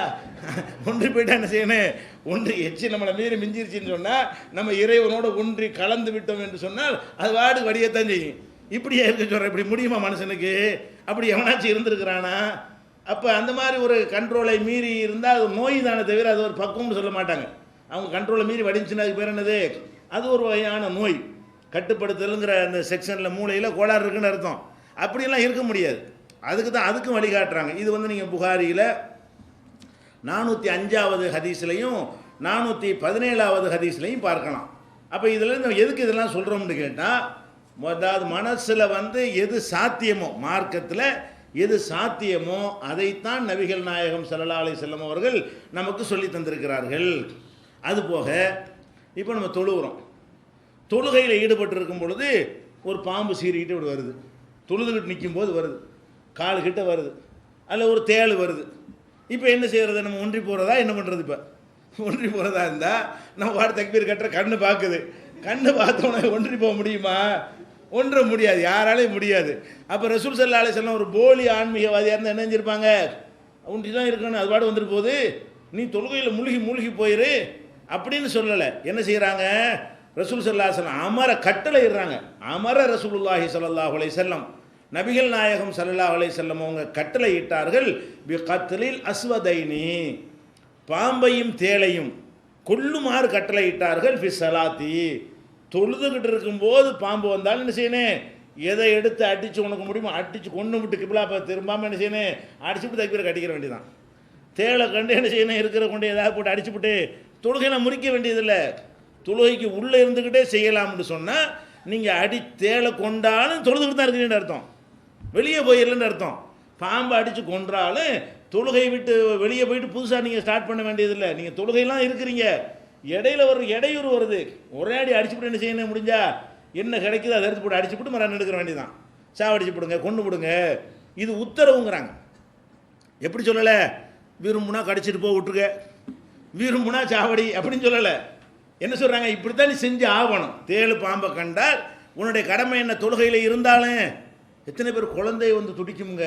ஒன்றி போயிட்டா என்ன செய்யணும்? ஒன்றி எச்சி நம்மளை மீறி மிஞ்சிருச்சின்னு சொன்னால், நம்ம இறைவனோட ஒன்றி கலந்து விட்டோம் என்று சொன்னால் அது வாடு வடியத்தான் செய்யும். இப்படியே இருக்க சொல்கிறேன். இப்படி முடியுமா மனுஷனுக்கு? அப்படி எவனாச்சும் இருந்திருக்கிறானா? அப்போ அந்த மாதிரி ஒரு கண்ட்ரோலை மீறி இருந்தால் அது நோய் தானே தவிர அது ஒரு பக்குவம்னு சொல்ல மாட்டாங்க. அவங்க கண்ட்ரோலை மீறி வடிஞ்சுன்னா அதுக்கு பேர் என்னது? அது ஒரு வகையான நோய். கட்டுப்படுத்தலுங்கிற அந்த செக்ஷனில் மூளையில் கோளாறு இருக்குன்னு அர்த்தம். அப்படியெல்லாம் இருக்க முடியாது. அதுக்கு தான் அதுக்கும் வழிகாட்டுறாங்க. இது நீங்கள் புகாரியில் 405வது ஹதீஸ்லையும் 417வது ஹதீஸ்லையும் பார்க்கலாம். அப்போ இதில் எதுக்கு இதெல்லாம் சொல்கிறோம்னு கேட்டால், அதாவது மனசில் எது சாத்தியமோ, மார்க்கத்தில் எது சாத்தியமோ அதைத்தான் நபிகள் நாயகம் ஸல்லல்லாஹு அலைஹி வஸல்லம் அவர்கள் நமக்கு சொல்லி தந்திருக்கிறார்கள். அதுபோக இப்போ நம்ம தொழுகிறோம். தொழுகையில் ஈடுபட்டு இருக்கும் பொழுது ஒரு பாம்பு சீறிக்கிட்டு இப்படி வருது. தொழுதுகிட்டு நிற்கும் போது வருது, காலுக்கிட்ட வருது, அதில் ஒரு தேள் வருது. இப்போ என்ன செய்கிறது? நம்ம ஒன்றி போகிறதா என்ன பண்ணுறது? இப்போ ஒன்றி போகிறதா இருந்தால் நம்ம வாடு தக்பீர் கட்டுற கண்ணு பார்க்குது. கண்ணு பார்த்தோன்னே ஒன்றி போக முடியுமா? ஒன்ற முடியாது, யாராலையும் முடியாது. அப்போ ரசூல் ஸல்லல்லாஹு அலைஹி வஸல்லம் ஒரு போலி ஆன்மீகவாதியாக இருந்தால் என்ன செஞ்சிருப்பாங்க? ஒன்றி தான் இருக்கணும், அது பாடு வந்துட்டு போகுது, நீ தொழுகையில் மூழ்கி போயிரு அப்படின்னு சொல்லலை. என்ன செய்கிறாங்க? ரசூல் ஸல்லல்லாஹு அலைஹி வஸல்லம் அமர கட்டளை இடுறாங்க. அமர ரசூலுல்லாஹி ஸல்லல்லாஹு அலைஹி வஸல்லம், நபிகள் நாயகம் ஸல்லல்லாஹு அலைஹி வஸல்லம் அவங்க கட்டளை இட்டார்கள். பி கத்லில் அஸ்வதைனி, பாம்பையும் தேளையும் கொல்லுமாறு கட்டளை இட்டார்கள். ஃபி ஸலாத்தி, தொழுதுகிட்டு இருக்கும்போது பாம்பு வந்தாலும் என்ன செய்யணும்? எதை எடுத்து அடித்து உனக்கு முடியுமோ அடித்து கொண்டு விட்டு கிபிலா திரும்பாமல் என்ன செய்யணும்? அடிச்சுட்டு தக்பீரை கட்டிக்கிற வேண்டியதான். தேளை கண்டு என்ன செய்யணும்? இருக்கிற கொண்டு ஏதாவது போட்டு அடிச்சுவிட்டு தொழுகையெல்லாம் முறிக்க வேண்டியதில்லை. தொழுகைக்கு உள்ளே இருந்துக்கிட்டே செய்யலாம்னு சொன்னால் நீங்கள் தேளை கொண்டாலும் தொழுதுகிட்டு தான் இருக்கிறீன்னு அர்த்தம், வெளியே போயிடலன்னு அர்த்தம். பாம்பை அடித்து கொன்றாலும் தொழுகை விட்டு வெளியே போயிட்டு புதுசாக நீங்கள் ஸ்டார்ட் பண்ண வேண்டியதில்லை. நீங்கள் தொழுகையெல்லாம் இருக்கிறீங்க, இடையில ஒரு இடையூறு வருது, ஒரே அடி அடிச்சுவிட்டு என்ன செய்யணும்? முடிஞ்சா என்ன கிடைக்குது அதை எடுத்து போட்டு அடிச்சுவிட்டு மரம் எடுக்கிற வேண்டியதான். சாவடிச்சு போடுங்க, கொண்டு விடுங்க, இது உத்தரவுங்கிறாங்க. எப்படி சொல்லலை? விரும்புனா கடிச்சிட்டு போ விட்டுருக்க, விரும்புனா சாவடி அப்படின்னு சொல்லலை. என்ன சொல்கிறாங்க? இப்படித்தான் நீ செஞ்சு ஆகணும். தேளு பாம்பை கண்டால் உன்னுடைய கடமை என்ன? தொழுகையில் இருந்தாலும் எத்தனை பேர் குழந்தை துடிக்குங்க,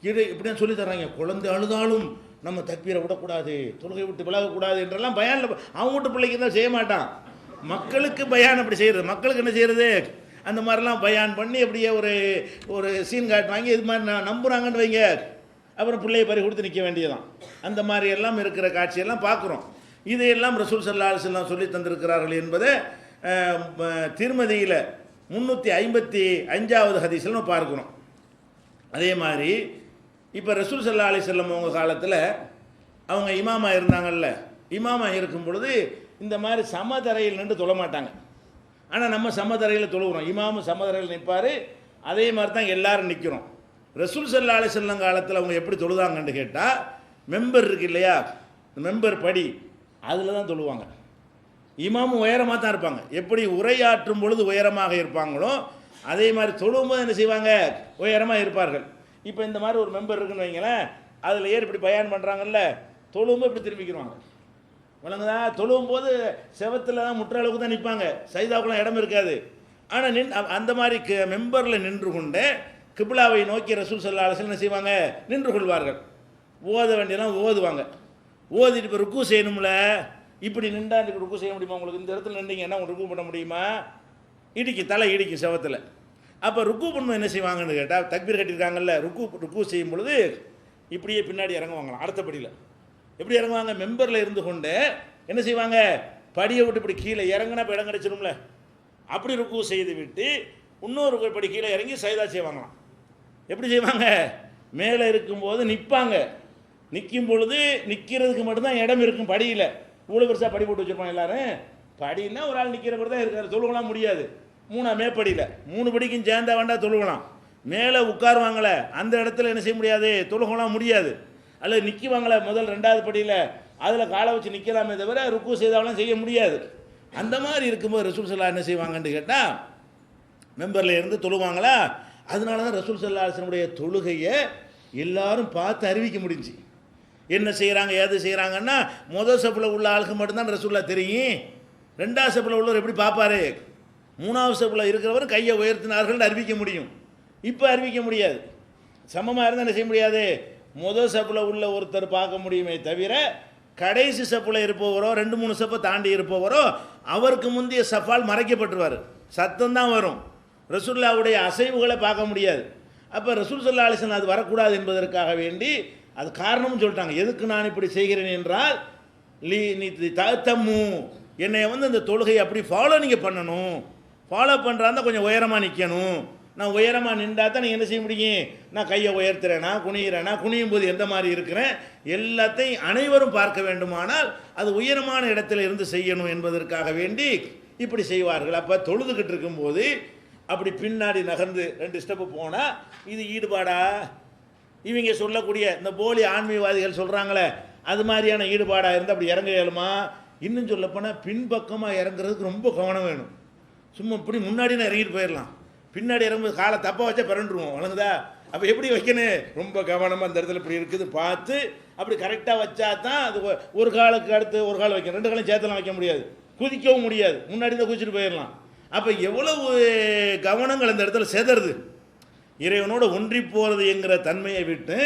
இது இப்படின்னு சொல்லி தர்றாங்க. குழந்தை அழுதாலும் நம்ம தக்பீரை விடக்கூடாது, தொழுகை விட்டு விலகக்கூடாது என்றெல்லாம் பயானில் அவங்க வீட்டு பிள்ளைக்கு தான் செய்ய மாட்டான். மக்களுக்கு பயான் அப்படி செய்கிறது. மக்களுக்கு என்ன செய்கிறது? அந்த மாதிரிலாம் பயான் பண்ணி அப்படியே ஒரு சீன் காட்டு வாங்கி இது மாதிரி நம்புகிறாங்கன்னு வைங்க, அப்புறம் பிள்ளையை பறி கொடுத்து நிற்க வேண்டியதான். அந்த மாதிரி எல்லாம் இருக்கிற காட்சியெல்லாம் பார்க்குறோம். இதையெல்லாம் ரசூல் ஸல்லல்லாஹு அலைஹி வஸல்லம் சொல்லி தந்திருக்கிறார்கள் என்பதை திருமதியில் 355வது ஹதீஸில் நம்ம பார்க்குறோம். அதே மாதிரி இப்போ ரசூல் ஸல்லல்லாஹு அலைஹி வஸல்லம் அவங்க காலத்தில் அவங்க இமாமா இருந்தாங்கல்ல, இமாமா இருக்கும் பொழுது இந்த மாதிரி சமதரையில் நின்று தொழ மாட்டாங்க. ஆனால் நம்ம சமதரையில் தொழுகிறோம். இமாமும் சமதரையில் நிற்பார், அதே மாதிரி தான் எல்லாரும் நிற்கிறோம். ரசூல் ஸல்லல்லாஹு அலைஹி வஸல்லம் காலத்தில் அவங்க எப்படி தொழுதாங்கன்னு கேட்டால், மெம்பர் இருக்கு இல்லையா, மெம்பர் படி அதில் தான் தொழுவாங்க. இமாமும் உயரமாக தான் இருப்பாங்க. எப்படி உரையாற்றும் பொழுது உயரமாக இருப்பாங்களோ அதே மாதிரி தொழும்போது என்ன செய்வாங்க? உயரமாக இருப்பார்கள். இப்போ இந்த மாதிரி ஒரு மெம்பர் இருக்குன்னு வைங்களேன், அதில் ஏறி இப்படி பயான் பண்ணுறாங்கல்ல, தொழும்போது இப்படி திரும்பிக்கிடுவாங்க. வழங்குதா? தொழுவும் போது செவத்தில் தான் முற்ற அளவுக்கு தான் நிற்பாங்க, சைதாவுக்குலாம் இடம் இருக்காது. ஆனால் அந்த மாதிரி மெம்பரில் நின்று கொண்டு கிப்லாவை நோக்கி ரசூல் ஸல்லல்லாஹு அலைஹி வஸல்லம் என்ன செய்வாங்க? நின்று கொள்வார்கள். ஓத வேண்டியெல்லாம் ஓதுவாங்க. ஓதிட்டு இப்போ ருக்கு செய்யணும்ல, இப்படி நின்றா ருக்கு செய்ய முடியுமா? உங்களுக்கு இந்த இடத்துல நின்றீங்கன்னா உங்களுக்கு ருக்கு பண்ண முடியுமா? தலை இடிக்கும் செவத்தில். அப்போ ருக்கு பண்ணும்போது என்ன செய்வாங்கன்னு கேட்டால், தக்பீர் கட்டியிருக்காங்கல்ல, ருக்கு செய்யும் பொழுது இப்படியே பின்னாடி இறங்குவாங்களாம். அடுத்த படியில் எப்படி இறங்குவாங்க? மெம்பரில் இருந்து கொண்டு என்ன செய்வாங்க? படியை விட்டு இப்படி கீழே இறங்குனா இப்போ இடம் கிடச்சிடும்ல, அப்படி ருக்கு செய்து விட்டு இன்னொரு படி கீழே இறங்கி சைதா செய்வாங்களாம். எப்படி செய்வாங்க? மேலே இருக்கும்போது நிற்பாங்க, நிற்கும் பொழுது நிற்கிறதுக்கு மட்டும்தான் இடம் இருக்கும் படியில். இவ்வளோ பெருசாக படி போட்டு வச்சுருப்பாங்க எல்லோரும். படின்னா ஒரு ஆள் நிற்கிற மாதிரி தான் இருக்கார், தொழுகலாம் முடியாது. மேப்படியில் 3 படிக்கும் சேர்ந்தா வேண்டாம் தொழுகலாம். மேலே உட்காருவாங்களே அந்த இடத்துல என்ன செய்ய முடியாது, தொழுகலாம் முடியாது. அல்லது நிற்குவாங்களே முதல் ரெண்டாவது படியில், அதில் காலை வச்சு நிற்கலாமே தவிர ருக்கு செய்தாலும் செய்ய முடியாது. அந்த மாதிரி இருக்கும்போது ரசூல் ஸல்லல்லாஹு என்ன செய்வாங்கன்னு கேட்டால் மெம்பரில் இருந்து தொழுவாங்களா. அதனால தான் ரசூல் ஸல்லல்லாஹு அலைஹி வஸல்லம் உடைய தொழுகையை எல்லாரும் பார்த்து அறிவிக்க முடிஞ்சு. என்ன செய்கிறாங்க ஏது செய்கிறாங்கன்னா முதல் சப்பில் உள்ள ஆளுக்கு மட்டும்தான் ரசூல்லா தெரியும். ரெண்டாவது சப்பில் உள்ளவர் எப்படி பார்ப்பாரு, மூணாவது சப்பில் இருக்கிறவர் கையை உயர்த்தினார்கள் அறிவிக்க முடியும். இப்போ அறிவிக்க முடியாது. சமமாக இருந்தால் என்ன செய்ய முடியாது, முதல் சப்பில் உள்ள ஒருத்தர் பார்க்க முடியுமே தவிர கடைசி சப்பில் இருப்பவரோ 2-3 சப்பை தாண்டி இருப்பவரோ அவருக்கு முந்தைய சஃபால் மறைக்கப்பட்டுருவார், சத்தம் தான் வரும். ரசூலுல்லாவுடைய அசைவுகளை பார்க்க முடியாது. அப்போ ரசூல் ஸல்லல்லாஹு அலைஹி வஸல்லம் அது வரக்கூடாது என்பதற்காக வேண்டி அது காரணமும் சொல்லிட்டாங்க. எதுக்கு நான் இப்படி செய்கிறேன் என்றால் நீ தம்மு என்னை இந்த தொழுகையை அப்படி ஃபாலோ நீங்கள் பண்ணணும். ஃபாலோ பண்ணுறாருந்தா கொஞ்சம் உயரமாக நிற்கணும். நான் உயரமாக நின்றா தான் நீங்கள் என்ன செய்ய முடியும், நான் கையை உயர்த்துறேனா குனிகிறேனா, குனியும் போது எந்த மாதிரி இருக்கிறேன் எல்லாத்தையும் அனைவரும் பார்க்க வேண்டுமானால் அது உயரமான இடத்துல இருந்து செய்யணும் என்பதற்காக வேண்டி இப்படி செய்வார்கள். அப்போ தொழுதுகிட்டு இருக்கும்போது அப்படி பின்னாடி நகர்ந்து 2 ஸ்டெப்பு போனால் இது ஈடுபாடா? இவங்க சொல்லக்கூடிய இந்த போலி ஆன்மீகவாதிகள் சொல்கிறாங்களே அது மாதிரியான ஈடுபாடாக இருந்து அப்படி இறங்க இயலுமா? இன்னும் சொல்லப்போனால் பின்பக்கமாக இறங்குறதுக்கு ரொம்ப கவனம் வேணும். சும்மா இப்படி முன்னாடி நான் இறங்கிட்டு போயிடலாம், பின்னாடி இறங்கும்போது காலை தப்பாக வச்சா பிறண்டுருவோம், வழங்குதா? அப்போ எப்படி வைக்கணும், ரொம்ப கவனமாக அந்த இடத்துல இப்படி இருக்குது பார்த்து அப்படி கரெக்டாக வச்சா தான் அது ஒரு காலுக்கு அடுத்து ஒரு கால் வைக்கணும். 2 காலையும் சேர்த்தலாம் வைக்க முடியாது, குதிக்கவும் முடியாது, முன்னாடி தான் குதிச்சுட்டு போயிடலாம். அப்போ எவ்வளவு கவனங்கள் அந்த இடத்துல செதறுது. இறைவனோட ஒன்றி போகிறது என்கிற தன்மையை விட்டு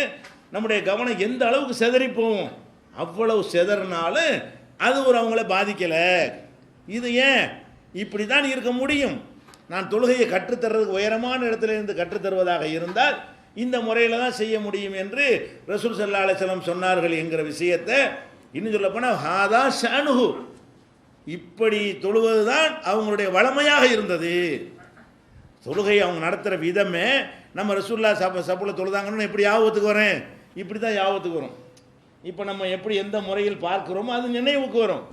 நம்முடைய கவனம் எந்த அளவுக்கு செதறி போகும், அவ்வளவு செதறினாலும் அது அவங்கள பாதிக்கலை. இது ஏன் இப்படி தான் இருக்க முடியும்? நான் தொழுகையை கற்றுத்தர்றதுக்கு உயரமான இடத்துல இருந்து கற்றுத்தருவதாக இருந்தால் இந்த முறையில் தான் செய்ய முடியும் என்று ரசூல் ஸல்லல்லாஹு அலைஹி வஸல்லம் சொன்னார்கள் என்கிற விஷயத்தை இன்னும் சொல்ல போனால் ஹாதா ஷானுஹு, இப்படி தொழுவது தான் அவங்களுடைய வளமையாக இருந்தது. தொழுகை அவங்க நடத்துகிற விதமே நம்ம ரசூல்லா சப்புல தொழுதாங்கன்னு எப்படி யாபத்துக்கு வரேன், இப்படி தான் யாபத்துக்கு வரும். இப்போ நம்ம எப்படி எந்த முறையில் பார்க்குறோமோ அது நினைவுக்கு வரும்.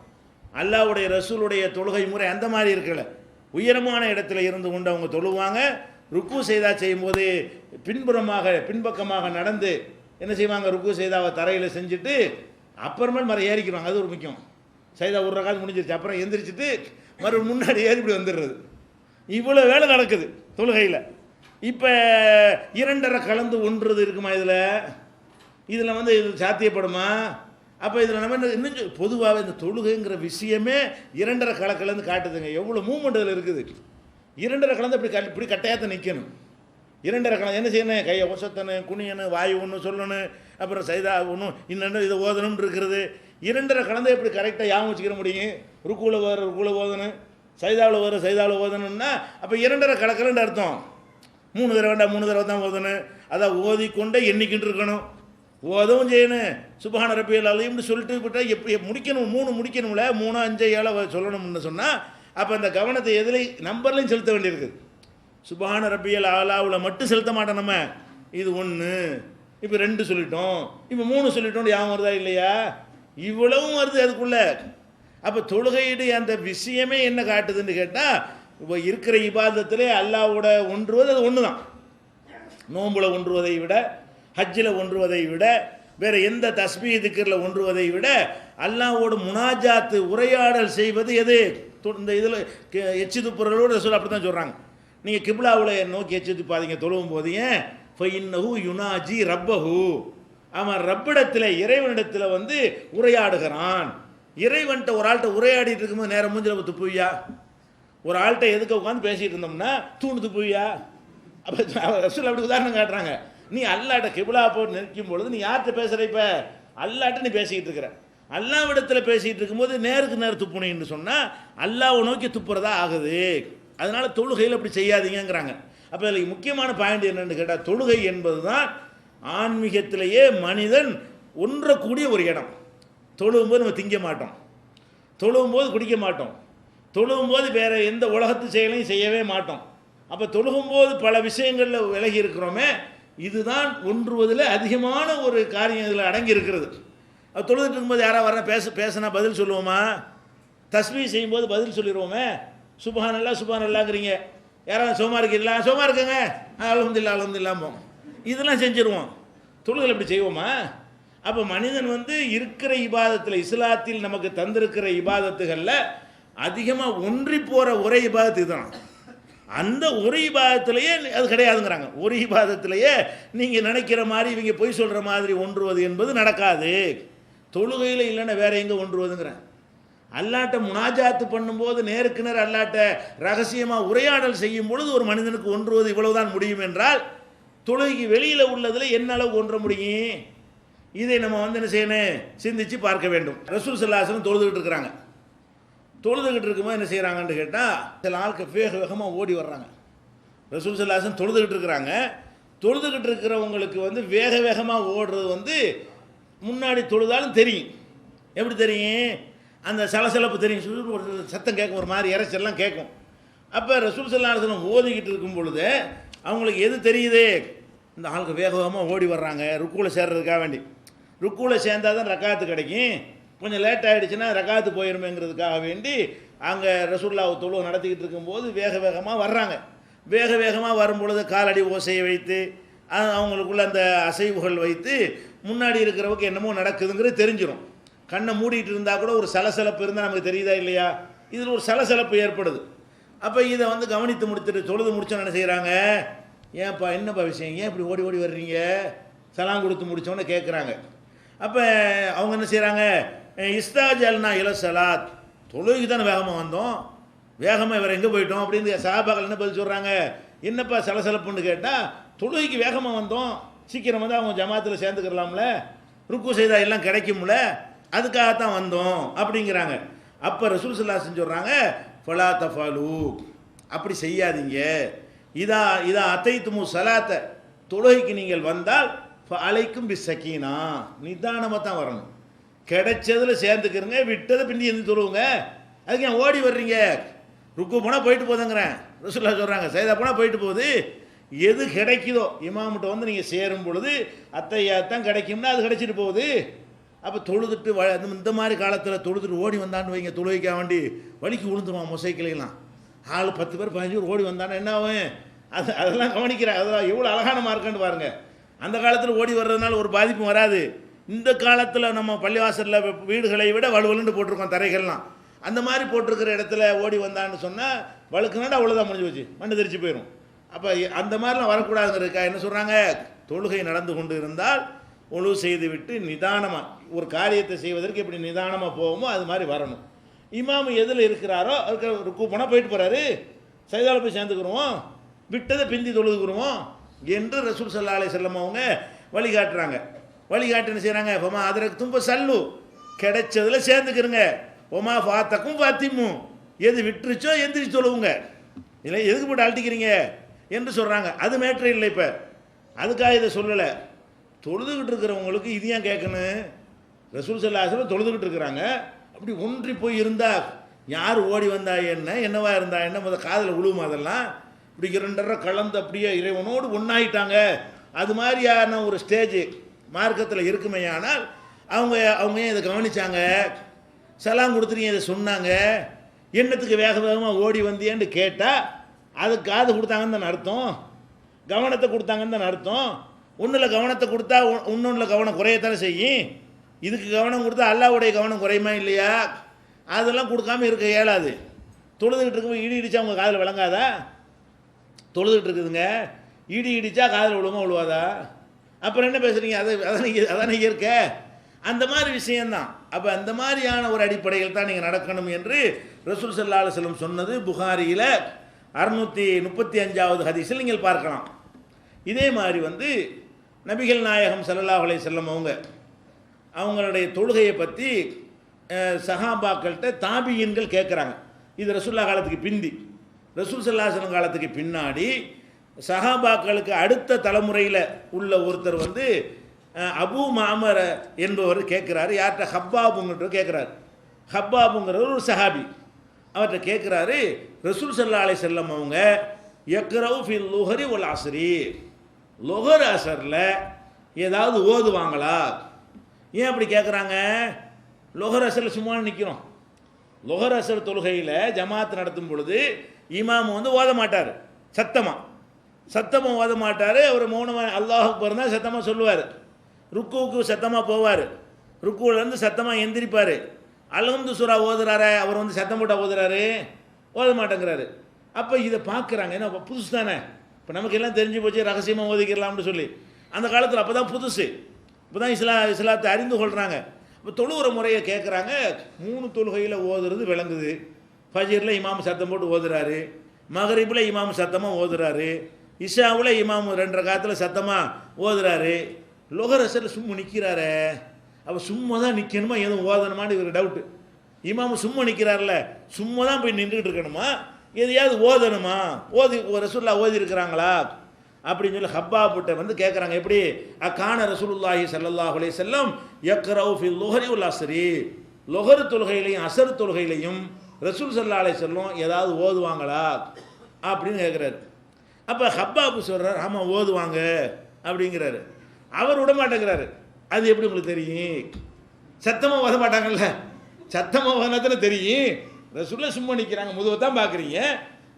அல்லாஹ்வுடைய ரசூலுடைய தொழுகை முறை அந்த மாதிரி இருக்கல. உயரமான இடத்துல இருந்து கொண்டு அவங்க தொழுவாங்க. ருக்கு செய்தா செய்யும்போது பின்பக்கமாக நடந்து என்ன செய்வாங்க, ருக்கு செய்தாவை தரையில் செஞ்சுட்டு அப்புறமேல் மறு ஏறிக்கிறாங்க. அது ஒரு முக்கியம். சைதா ஒரு ரகாத் முடிஞ்சிருச்சு, அப்புறம் எந்திரிச்சிட்டு மறுபடியும் முன்னாடி ஏறி இப்படி வந்துடுறது. இவ்வளோ வேலை நடக்குது தொழுகையில். இப்போ 2.5 கலந்து ஒன்றது இருக்குமா இதில் இது சாத்தியப்படுமா? அப்போ இதில் நம்ம இன்னும் பொதுவாகவே இந்த தொழுகைங்கிற விஷயமே 2.5 கலந்து காட்டுதுங்க. எவ்வளோ மூமெண்ட் இதில் இருக்குது. 2.5 கலந்து இப்படி கட்டாயத்தை நிற்கணும். 2.5 கலந்து என்ன செய்யணும், கையை ஒசத்தணும், குனியணும், வாயு ஒன்று சொல்லணும், அப்புறம் சைதா ஒன்றும் இன்னொன்று இதை ஓதணும்னு இருக்கிறது. 2.5 கலந்து எப்படி கரெக்டாக யாவும் வச்சுக்கிற முடியும்? ருக்குவில் ஓதணும், சைதாவில் ஓதணும்னா அப்போ 2.5 கலக்கலன்னு அர்த்தம். 3 தடவை வேண்டாம், 3 தடவை தான் ஓதணும். அதான் ஓதிக்கொண்டே எண்ணிக்கிட்டு இருக்கணும், ஓதவும் செய்யணும். சுப்ஹான ரப்பியல் அலீம்னு சொல்லிட்டு விட்டால் எப்படி முடிக்கணும், 3 முடிக்கணும்ல, 3, 5, 7 சொல்லணும்னு சொன்னால் அப்போ அந்த கவனத்தை எதில் நம்பர்லையும் செலுத்த வேண்டியிருக்குது. சுப்ஹான ரப்பியல் ஆலாவில் மட்டும் செலுத்த மாட்டோம் நம்ம. இது 1, இப்போ 2 சொல்லிட்டோம், இப்போ 3 சொல்லிட்டோம், யாவும் வருதா இல்லையா? இவ்வளவும் வருது அதுக்குள்ளே. அப்போ தொழுகையிடு அந்த விஷயமே என்ன காட்டுதுன்னு கேட்டால் இப்போ இருக்கிற இபாதத்திலே அல்லாஹ்வோட ஒன்றுவது அது ஒன்று தான். நோம்புல ஒன்றுவதை விட, ஹஜ்ஜில் ஒன்றுவதை விட, வேறு எந்த தஸ்பீஹ் திக்ரில் ஒன்றுவதை விட அல்லாஹ்வோடு முனாஜாத்து உரையாடல் செய்வது எது? இந்த இதில் எச்சி துப்புறலோடு ரசூல் அப்படி தான் சொல்கிறாங்க. நீங்கள் கிப்லாவில் நோக்கி எச்சி துப்பாதீங்க தொழுவும் போது. ஏன்? ஃபைன்னஹு யுனாஜி ரப்பஹு, அவன் ரப்பிடத்தில் இறைவனிடத்தில் உரையாடுகிறான். இறைவன்கிட்ட ஒரு ஆள்கிட்ட உரையாடிட்டு இருக்கும்போது நேரம் மூஞ்சில் துப்புவியா? ஒரு ஆள்கிட்ட எதுக்கு உட்காந்து பேசிகிட்டு இருந்தோம்னா தூணு துப்புவியா? அப்போ ரசூல் அப்படி உதாரணம் காட்டுறாங்க. நீ அல்லாட்ட கிப்லா போட்டு நிற்கும் பொழுது நீ யார்கிட்ட பேசுகிற? இப்போ அல்லாட்ட நீ பேசிக்கிட்டு இருக்கிற. அல்லாவிடத்தில் பேசிகிட்டு இருக்கும்போது நேருக்கு நேரம் துப்புனேன்னு சொன்னால் அல்லாவை நோக்கி துப்புறதா ஆகுது. அதனால் தொழுகையில் அப்படி செய்யாதீங்கிறாங்க. அப்போ அதில் முக்கியமான பாயிண்ட் என்னென்னு கேட்டால் தொழுகை என்பது தான் ஆன்மீகத்திலேயே மனிதன் ஒன்றக்கூடிய ஒரு இடம். தொழுவும்போது நம்ம திங்க மாட்டோம், தொழுவும்போது குடிக்க மாட்டோம், தொழுவும்போது வேறு எந்த உலகத்து செயலையும் செய்யவே மாட்டோம். அப்போ தொழுகும்போது பல விஷயங்களில் விலகி இருக்கிறோமே, இதுதான் ஒன்றுவதில் அதிகமான ஒரு காரியம் இதில் அடங்கி இருக்கிறது. அது தொழுதுட்டு இருக்கும்போது யாராவது பேசினா பதில் சொல்லுவோமா? தஸ்பீஹ் செய்யும்போது பதில் சொல்லிடுவோமே. சுப்ஹானல்லாஹ் சுப்ஹானல்லாஹ்ங்கிறீங்க, யாராவது சோமா இருக்கீங்களா, சோமா இருக்குங்க, அல்ஹம்துலில்லாஹ் அல்ஹம்துலில்லாஹ் போம். இதெல்லாம் செஞ்சுருவோம். தொழுகை இப்படி செய்வோமா? அப்போ மனிதன் வந்து இருக்கிற இபாதத்தில், இஸ்லாத்தில் நமக்கு தந்திருக்கிற இபாதத்துகளில் அதிகமாக ஒன்றி போகிற ஒரே இபாதத்து இதுதான். அந்த ஒரு இபாதத்திலேயே அது கிடையாதுங்கிறாங்க. ஒரு இபாதத்திலேயே நீங்கள் நினைக்கிற மாதிரி இவங்க பொய் சொல்கிற மாதிரி ஒன்றுவது என்பது நடக்காது. தொழுகையில் இல்லைன்னா வேற எங்கே ஒன்றுவதுங்கிறேன். அல்லாட்ட முனாஜாத்து பண்ணும்போது நேருக்கு நேர் அல்லாட்ட ரகசியமாக உரையாடல் செய்யும் பொழுது ஒரு மனிதனுக்கு ஒன்றுவது இவ்வளவுதான் முடியும் என்றால், தொழுகைக்கு வெளியில் உள்ளதில் என்ன அளவு ஒன்ற முடியும்? இதை நம்ம வந்து என்ன செய்யணும், சிந்திச்சு பார்க்க வேண்டும். ரசூல் ஸல்லல்லாஹு அலைஹி வஸல்லம் தொழுதுகிட்டு இருக்கிறாங்க. தொழுதுகிட்டு இருக்கும்போது என்ன செய்கிறாங்கன்னு கேட்டால், சில ஆட்கள் வேக வேகமாக ஓடி வர்றாங்க. ரசூல் ஸல்லல்லாஹு அலைஹி வஸல்லம் தொழுதுகிட்டு இருக்கிறாங்க. தொழுதுகிட்டு இருக்கிறவங்களுக்கு வந்து வேக வேகமாக ஓடுறது வந்து முன்னாடி தொழுதாலும் தெரியும். எப்படி தெரியும்? அந்த சலசலப்பு தெரியும், ஒரு சத்தம் கேட்கும், ஒரு மாதிரி இறைச்செல்லாம் கேட்கும். அப்போ ரசூல் ஸல்லல்லாஹு அலைஹி வஸல்லம் ஓதிக்கிட்டு இருக்கும் பொழுது அவங்களுக்கு எது தெரியுது? இந்த ஆளுக்கு வேக வேகமாக ஓடி வர்றாங்க ருக்குவில் சேர்றதுக்காக வேண்டி. ருக்குவில் சேர்ந்தால் தான் ரக்காத்து கிடைக்கும். கொஞ்சம் லேட் ஆகிடுச்சுன்னா ரக்காத்து போயிருமேங்கிறதுக்காக வேண்டி அங்கே ரசூலுல்லாஹ் தொழுகை நடத்திக்கிட்டு இருக்கும்போது வேக வேகமாக வர்றாங்க. வேக வேகமாக வரும்பொழுது காலடி ஓசையை வைத்து அவங்களுக்குள்ள அந்த அசைவுகள் வைத்து முன்னாடி இருக்கிறவங்க என்னமோ நடக்குதுங்கிறது தெரிஞ்சிடும். கண்ணை மூடிட்டு இருந்தால் கூட ஒரு சலசலப்பு இருந்தால் நமக்கு தெரியுதா இல்லையா? இதில் ஒரு சலசலப்பு ஏற்படுது. அப்போ இதை வந்து கவனித்து முடித்துட்டு தொழுது முடிச்சோன்னு என்ன செய்கிறாங்க, ஏன்ப்பா என்னப்பா விஷயம், ஏன் இப்படி ஓடி ஓடி வர்றீங்க, சலாம் கொடுத்து முடித்தோன்னு கேட்குறாங்க. அப்போ அவங்க என்ன செய்கிறாங்க, இஸ்தாஜல்னா இல சலாத், தொழுகைக்கு தானே வேகமாக வந்தோம், வேகமாக வேறு எங்கே போயிட்டோம் அப்படின்னு சஹாபாக்கள் என்ன பதில் சொல்கிறாங்க, என்னப்பா சலசலப்புன்னு கேட்டால், தொழுகைக்கு வேகமாக வந்தோம், சீக்கிரம் வந்து அவங்க ஜமாத்தில் சேர்ந்துக்கிறலாம்ல, ருக்கு செய்தா எல்லாம் கிடைக்கும்ல, அதுக்காகத்தான் வந்தோம் அப்படிங்கிறாங்க. அப்போ ரசூல் ஸல்லல்லாஹு அலைஹி வஸல்லம் சொல்கிறாங்க, ஃபலா தஃபாலு, அப்படி செய்யாதீங்க. இதா அத்தைத்துமு சலாத்த, தொழுகைக்கு நீங்கள் வந்தால் அலைக்கும் பி சக்கீனா, நிதானமாக தான் வரணும். கிடைச்சதில் சேர்ந்துக்கிறங்க, விட்டதை பிந்தி எந்த தொழுவுங்க. அதுக்கு ஏன் ஓடி வர்றீங்க? ருக்கு போனால் போயிட்டு போதுங்கிறேன். ரசூலுல்லாஹ் சொல்கிறாங்க, சைதா போனால் போயிட்டு போகுது. எது கிடைக்குதோ இமாம்கிட்ட வந்து நீங்கள் சேரும் பொழுது அத்தையாத்தான் கிடைக்கும்னா அது கிடைச்சிட்டு போகுது. அப்போ தொழுதுட்டு இந்த மாதிரி காலத்தில் தொழுதுட்டு ஓடி வந்தான்னு வைங்க, தொழுகைக்காக வேண்டி வலிக்கு விழுந்துருவான் மொசைக்கிளையெல்லாம். ஆள் 10 பேர் 15 பேர் ஓடி வந்தானே என்ன ஆகும்? அதெல்லாம் கவனிக்கிறாங்க. அதெல்லாம் எவ்வளோ அழகான மார்க்குன்னு பாருங்கள். அந்த காலத்தில் ஓடி வர்றதுனால ஒரு பாதிப்பும் வராது. இந்த காலத்தில் நம்ம பள்ளிவாசலில் வீடுகளை விட வலுவலுன்னு போட்டிருக்கோம் தரைகள்லாம். அந்த மாதிரி போட்டிருக்கிற இடத்துல ஓடி வந்தான்னு சொன்னால் வழுக்குனாடா அவ்வளோதான் முடிஞ்சு போச்சு, மண்ணு தெரிச்சு போயிடும். அப்போ அந்த மாதிரிலாம் வரக்கூடாதுங்கிறதுக்கா என்ன சொல்கிறாங்க, தொழுகை நடந்து கொண்டு இருந்தால் ஒழு செய்து விட்டு நிதானமாக ஒரு காரியத்தை செய்வதற்கு எப்படி நிதானமாக போவோமோ அது மாதிரி வரணும். இமாம் எதில் இருக்கிறாரோ அதுக்கு ருக்கு போனால் போயிட்டு போகிறாரு, சைதாவில் போய் சேர்ந்துக்கிறோம், விட்டதை பிந்தி தொழுதுக்குருவோம் என்று ரசூல் ஸல்லல்லாஹு அலைஹி வஸல்லம் அவங்க வழிகாட்டுறாங்க. வழிகாட்டு என்ன செய்கிறாங்க, ஃபமா அதற்கு தும்ப சல்லு, கிடைச்சதில் சேர்ந்துக்கிறங்க, ஒமா ஃபாத்தக்கும் ஃபாத்திமும், எது விட்டுருச்சோ எந்திரிச்சு தொழுவுங்க, இல்லை எதுக்கு போட்டு அழட்டிக்கிறீங்க என்று சொல்கிறாங்க. அது மேட்ரு இல்லை. இப்போ அதுக்காக இதை சொல்லலை. தொழுதுகிட்டு இருக்கிறவங்களுக்கு இது ஏன் கேட்கணும்? ரசூல் ஸல்லல்லாஹு அலைஹி வஸல்லம் தொழுதுகிட்டு இருக்கிறாங்க. அப்படி ஒன்றி போய் இருந்தால் யார் ஓடி வந்தா என்னவா இருந்தா என்ன, முதல் காதில் விழுவும். அதெல்லாம் இப்படி 2 கலந்து அப்படியே இறைவனோடு ஒன்றாயிட்டாங்க. அது மாதிரியான ஒரு ஸ்டேஜ் மார்க்கத்தில் இருக்குமே. ஆனால் அவங்க ஏன் இதை கவனித்தாங்க, சலாம் கொடுத்துட்டு இதை சொன்னாங்க, எண்ணத்துக்கு வேக வேகமாக ஓடி வந்தியேன்னு கேட்டால் அதுக்கு காது கொடுத்தாங்கன்னு தான் அர்த்தம், கவனத்தை கொடுத்தாங்கன்னு தான் அர்த்தம். ஒன்றில் கவனத்தை கொடுத்தா இன்னொன்றில் கவனம் குறையத்தானே செய்யும். இதுக்கு கவனம் கொடுத்தா அல்லாஹ்வுடைய கவனம் குறையுமா இல்லையா? அதெல்லாம் கொடுக்காமல் இருக்க இயலாது. தொழுதுகிட்டு இருக்கும்போது இடி இடித்தா அவங்க காதில் விளங்காதா? தொழுதுகிட்டு இருக்குதுங்க, இடி இடித்தா காதில் விழுமா விழுவாதா? அப்புறம் என்ன பேசுகிறீங்க? அதானே இயற்கை. அந்த மாதிரி விஷயந்தான். அப்போ அந்த மாதிரியான ஒரு அடிப்படையில் தான் நீங்கள் நடக்கணும் என்று ரசூல் ஸல்லல்லாஹு அலைஹி வஸல்லம் சொன்னது புகாரியில் 635வது ஹதீஸில் நீங்கள் பார்க்கலாம். இதே மாதிரி வந்து நபிகள் நாயகம் ஸல்லல்லாஹு அலைஹி வஸல்லம் அவங்களுடைய தொழுகையை பற்றி சஹாபாக்கள்கிட்ட தாபியீன்கள் கேட்குறாங்க. இது ரசூலுல்லாஹ் காலத்துக்கு பிந்தி. ரசூல் ஸல்லல்லாஹு அலைஹி வஸல்லம் காலத்துக்கு பின்னாடி சஹாபாக்களுக்கு அடுத்த தலைமுறையில் உள்ள ஒருத்தர் வந்து அபூ மாமர் என்பவர் கேட்குறாரு. யார்கிட்ட? ஹப்பாபுங்கிட்ட கேட்குறாரு. ஹப்பாபுங்கிறவர் ஒரு சஹாபி. அவர்கிட்ட கேட்குறாரு, ரசூல் ஸல்லல்லாஹு அலைஹி வஸல்லம் அவங்க யக்ரவு ஃபில் லுஹரி வல் அஸ்ரி, லுஹர் அசரில் ஏதாவது ஓதுவாங்களா? ஏன் அப்படி கேட்குறாங்க? லுஹர் அசரில் சும்மா நிற்கிறோம். லுஹர் அசர் தொழுகையில் ஜமாத் நடத்தும் பொழுது இமாம் வந்து ஓத மாட்டார். சத்தமாக ஓத மாட்டார். அவர் மௌனமாக அல்லாஹ் அக்பர் தான் சத்தமாக சொல்லுவார். ருக்குவுக்கு சத்தமாக போவார். ருக்குவிலேருந்து சத்தமாக எந்திரிப்பார். அல்ஹம்து சூரா ஓதுறாரு, அவர் வந்து சத்தம் போட்டால் ஓதுறாரு, ஓத மாட்டேங்கிறாரு. அப்போ இதை பார்க்குறாங்க. ஏன்னா புதுசு தானே, இப்போ நமக்கு எல்லாம் தெரிஞ்சு போச்சு, ரகசியமாக ஓதிக்கலாம்னு சொல்லி. அந்த காலத்தில் அப்போ தான் புதுசு, இப்போ தான் இஸ்லாத்தை அறிந்து கொள்கிறாங்க. இப்போ தொழுகிற முறையை கேட்குறாங்க. 3 தொழுகையில் ஓதுறது விளங்குது. ஃபஜ்ரில் இமாம் சத்தம் போட்டு ஓதுறாரு, மகரிபில் இமாம் சத்தமாக ஓதுறாரு, இஷாவில் இமாம் 2 ரகாத்தில் சத்தமாக ஓதுறாரு, லொஹர் அசரில் சும்மா நிற்கிறாரு. அப்போ சும்மா தான் நிற்கணுமா எதுவும் ஓதணுமான்னு இவர் டவுட்டு. இமாம் சும்மா நிற்கிறார்ல, சும்மா தான் போய் நின்றுக்கிட்டு இருக்கணுமா, எதையாவது ஓதணுமா, ரசூலுல்லாஹ் ஓதி இருக்கிறாங்களா அப்படின்னு சொல்லி ஹப்பாப்கிட்ட வந்து கேட்குறாங்க. எப்படி அக்கான ரசூலுல்லாஹி ஸல்லல்லாஹு அலைஹி வஸல்லம் யக்ரவு ஃபில் லுஹரி வல் அஸ்ரி, லொஹர் தொழுகையிலையும் அசர் தொழுகையிலையும் ரசூல் ஸல்லல்லாஹு அலைஹி வஸல்லம் ஏதாவது ஓதுவாங்களா அப்படின்னு கேட்குறாரு. அப்போ ஹப்பாப் சொல்கிறார், ஆமாம் ஓதுவாங்க அப்படிங்கிறாரு. அவர் விட மாட்டேங்கிறாரு. அது எப்படி உங்களுக்கு தெரியும்? சத்தமாக ஓத மாட்டாங்கல்ல, சத்தமாக ஓதனா தானே தெரியும். ரசூலுல்லாஹ் சும்மா நிற்கிறாங்க, முதுவை தான் பார்க்குறீங்க.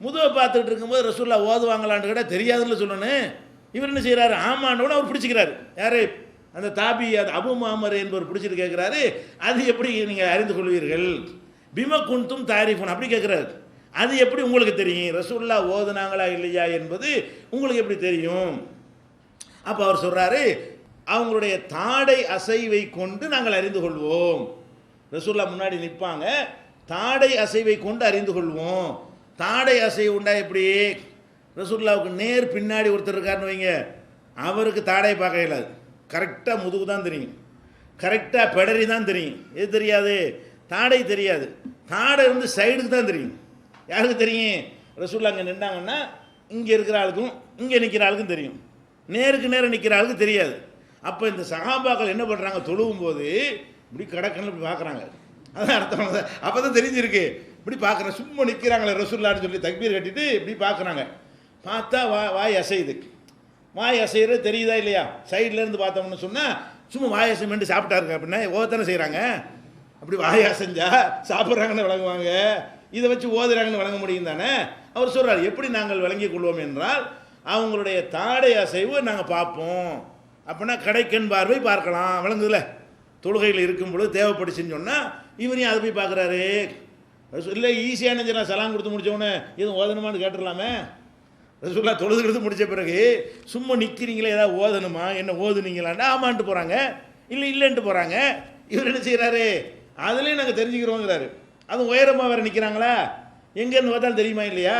முதுவை பார்த்துட்டு இருக்கும்போது ரசூலுல்லாஹ் ஓதுவாங்களான்னு கேட்டால் தெரியாதுன்னு சொல்லணும். இவர் என்ன செய்கிறாரு, ஆமான்னு அவர் பிடிச்சிக்கிறாரு. யார்? அந்த தாபி, அது அபு மாமர் என்பவர் பிடிச்சிட்டு கேட்குறாரு, அது எப்படி நீங்கள் அறிந்து கொள்வீர்கள், பிம குந்தும் தாரிஃபுன் அப்படி கேட்குறாரு. அது எப்படி உங்களுக்கு தெரியும், ரசூலுல்லாஹ் ஓதுனாங்களா இல்லையா என்பது உங்களுக்கு எப்படி தெரியும்? அப்போ அவர் சொல்கிறாரு, அவங்களுடைய தாடை அசைவை கொண்டு நாங்கள் அறிந்து கொள்வோம். ரசூலுல்லாஹ் முன்னாடி நிற்பாங்க, தாடை அசைவை கொண்டு அறிந்து கொள்வோம். தாடை அசைவு உண்டா எப்படி? ரசூலுல்லாஹ்வுக்கு நேர் பின்னாடி ஒருத்தர் இருக்காருன்னு வைங்க, அவருக்கு தாடை பார்க்க இயலாது. கரெக்டாக முதுகு தான் தெரியும், கரெக்டாக பெடரி தான் தெரியும். எது தெரியாது? தாடை தெரியாது. தாடை வந்து சைடுக்கு தான் தெரியும். யாருக்கு தெரியும்? ரசூலுல்லாஹ் அங்கே நின்றாங்கன்னா இங்கே இருக்கிற ஆளுக்கும் இங்கே நிற்கிற ஆளுக்கும் தெரியும், நேருக்கு நேரம் நிற்கிற ஆளுக்கு தெரியாது. அப்போ இந்த சஹாபாக்கள் என்ன பண்ணுறாங்க, தொழுவும் போது இப்படி கடக்கன்னு இப்படி பார்க்குறாங்க. அதான் அர்த்தம். அப்போ தான் தெரிஞ்சிருக்கு. இப்படி பார்க்குறேன், சும்மா நிற்கிறாங்களே ரசூலுல்லாஹ்னு சொல்லி தக்பீர் கட்டிட்டு இப்படி பார்க்குறாங்க. பார்த்தா வாய் அசையுது. வாய் அசைகிறது தெரியுதா இல்லையா? சைட்லேருந்து பார்த்தோம்னு சொன்னால் சும்மா வாய் அசைமெண்ட்டு சாப்பிட்டாருங்க அப்படின்னா ஓதத்தானே செய்கிறாங்க. அப்படி வாய் அசைஞ்சா சாப்பிட்றாங்கன்னு விளங்குவாங்க, இதை வச்சு ஓதுறாங்கன்னு விளங்க முடியும் தானே. அவர் சொல்கிறார், எப்படி நாங்கள் விளங்கிக் கொள்வோம் என்றால் அவங்களுடைய தாடை அசைவு நாங்கள் பார்ப்போம். அப்படின்னா கடைக்கண் பார்வை பார்க்கலாம், விளங்குதுல. தொழுகையில் இருக்கும் பொழுது தேவைப்படுச்சுன்னு சொன்னால் இவரையும் அதை போய் பார்க்குறாரு. இல்லை ஈஸியான நான் சலாம் கொடுத்து முடித்தவொடனே எதுவும் ஓதணுமான்னு கேட்டுடலாமே. ரசூலுல்லாஹ் தொழுதுகிறது முடித்த பிறகு சும்மா நிற்கிறீங்களே, ஏதாவது ஓதணுமா, என்ன ஓதுனீங்களான்னா ஆமான்ட்டு போகிறாங்க, இல்லைன்ட்டு போகிறாங்க. இவர் என்ன செய்கிறாரு, அதுலேயும் நாங்கள் தெரிஞ்சுக்கிறோங்கிறாரு. அதுவும் உயரமாக வேறு நிற்கிறாங்களா, எங்கேருந்து பார்த்தாலும் தெரியுமா இல்லையா?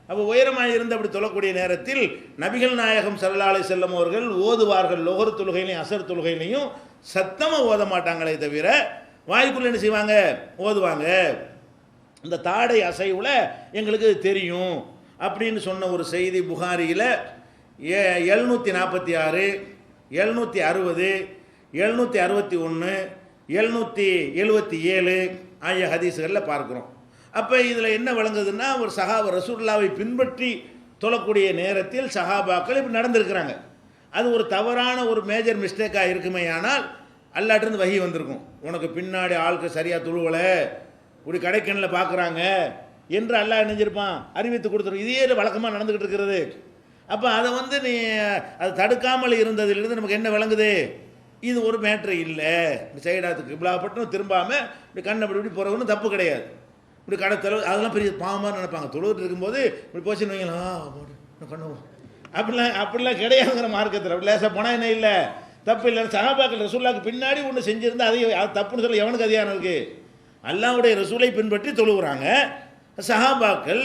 அப்போ உயரமாக இருந்து அப்படி தொழக்கூடிய நேரத்தில் நபிகள் நாயகம் ஸல்லல்லாஹு அலைஹி வஸல்லம் அவர்கள் ஓதுவார்கள். லொஹர் தொழுகையிலையும் அசர் தொழுகையிலையும் சத்தமாக ஓத மாட்டாங்களே தவிர வாய்க்குள்ளே என்ன செய்வாங்க, ஓதுவாங்க. இந்த தாடை அசைவில் எங்களுக்கு தெரியும் அப்படின்னு சொன்ன ஒரு செய்தி புகாரியில் 746, 760, 761, 777 ஆகிய ஹதீஸ்களில் பார்க்குறோம். அப்போ இதில் என்ன விளங்குதுன்னா, ஒரு ரசூலுல்லாஹ்வை பின்பற்றி தொழக்கூடிய நேரத்தில் சஹாபாக்கள் இப்படி நடந்திருக்கிறாங்க. அது ஒரு தவறான ஒரு மேஜர் மிஸ்டேக்காக இருக்குமே, ஆனால் அல்லாட்டிருந்து வஹி வந்திருக்கும், உனக்கு பின்னாடி ஆளுக்கு சரியாக தொழுவலை, இப்படி கடைக்கண்ணில் பார்க்குறாங்க என்று அல்லாஹ் நினைஞ்சிருப்பான், அறிவித்து கொடுத்துரும். இதே வழக்கமாக நடந்துக்கிட்டு இருக்கிறது. அப்போ அதை வந்து நீ அதை தடுக்காமல் இருந்ததிலிருந்து நமக்கு என்ன விளங்குது, இது ஒரு மேட்ரு இல்லை. சைடாத்துக்கு இவ்வளோப்பட்டும் திரும்பாமல் இப்படி கண்ணை இப்படி போகிறவனும் தப்பு கிடையாது. இப்படி கடை அதெல்லாம் பெரிய பாவமாக நினைப்பாங்க. தொழுவிட்டு இருக்கும்போது இப்படி போச்சுன்னு வைங்களா பண்ணுவோம், அப்படிலாம் கிடையாதுங்கிற மார்க்கத்தில். அப்படி லேசாக போனால் என்ன இல்லை, தப்பு இல்லை. சஹாபாக்கள் ரசூலுல்லாஹ்க்கு பின்னாடி ஒன்று செஞ்சுருந்தா அது தப்புன்னு சொல்ல எவனுக்கு அதிகாரம் இருக்குது? அல்லாஹ்வுடைய ரசூலை பின்பற்றி தொழுகிறாங்க. சஹாபாக்கள்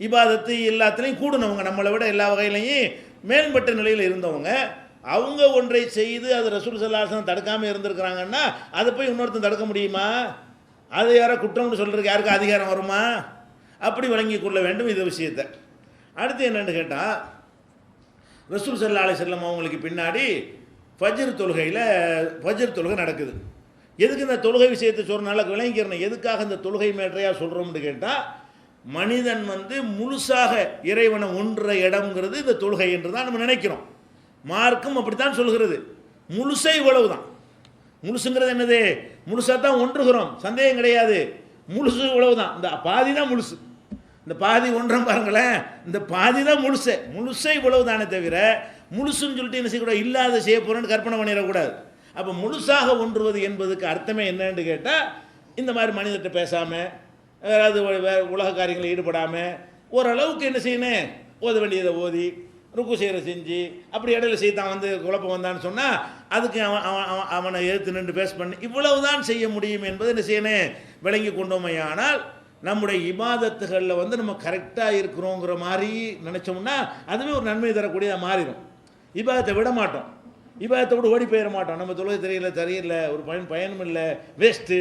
இபாதத்து எல்லாத்துலேயும் கூடுனவங்க, நம்மளை விட எல்லா வகையிலையும் மேம்பட்ட நிலையில் இருந்தவங்க. அவங்க ஒன்றை செய்து அது ரசூல் ஸல்லல்லாஹு அலைஹி வஸல்லம் தடுக்காமல் இருந்திருக்கிறாங்கன்னா அதை போய் இன்னொருத்தன் தடுக்க முடியுமா? அது யாரோ குற்றம்னு சொல்கிறதுக்கு யாருக்கு அதிகாரம் வருமா? அப்படி வழங்கி கொள்ள வேண்டும் இந்த விஷயத்தை. அடுத்து என்னென்னு கேட்டால், ரசூல் ஸல்லல்லாஹு அலைஹி வஸல்லம் அவங்களுக்கு பின்னாடி ஃபஜ்ர் தொழுகை நடக்குது. எதுக்கு இந்த தொழுகை விஷயத்தை சொல்கிறனால விளங்கிக்கிறேன், எதுக்காக இந்த தொழுகை மேற்றையாக சொல்கிறோம்னு கேட்டால், மனிதன் வந்து முழுசாக இறைவனை ஒன்ற இடம்ங்கிறது இந்த தொழுகை என்று தான் நம்ம நினைக்கிறோம். மார்க்கும் அப்படித்தான் சொல்கிறது. முழுசை இவ்வளவு தான். முழுசுங்கிறது என்னது, முழுசாக தான் ஒன்றுகிறோம், சந்தேகம் கிடையாது. முழுசு இவ்வளவு தான், இந்த பாதி தான் முழுசு. இந்த பாதி ஒன்றம் பாருங்களேன், இந்த பாதி தான் முழுசே இவ்வளவு தானே தவிர முழுசுன்னு சொல்லிட்டு என்ன செய்யக்கூடாது, இல்லாத செய்ய போகிறேன்னு கற்பனை பண்ணிடக்கூடாது. அப்போ முழுசாக ஒன்றுவது என்பதுக்கு அர்த்தமே என்னன்னு கேட்டால், இந்த மாதிரி மனிதர்கிட்ட பேசாமல், அதாவது உலக காரியங்களில் ஈடுபடாமல், ஓரளவுக்கு என்ன செய்யணும், ஓத வேண்டியதை ஓதி, ருக்கு செய்கிற செஞ்சு, அப்படி இடையில செய்தான் வந்து குழப்பம் வந்தான்னு சொன்னால் அதுக்கு அவனை எதிர்த்து நின்று பேச பண்ணி இவ்வளவுதான் செய்ய முடியும் என்பது என்ன செய்யணும், விளங்கி கொண்டோமையானால் நம்முடைய இபாதத்துகளில் வந்து நம்ம கரெக்டாக இருக்கிறோங்கிற மாதிரி நினச்சோம்னா அதுவே ஒரு நன்மை தரக்கூடியதாக மாறிடும். இபாதத்தை விட மாட்டோம், இபாதத்தை விட ஓடி போயிட மாட்டோம். நம்ம தொழுகை தெரியல ஒரு பயனும் இல்லை, வேஸ்ட்டு,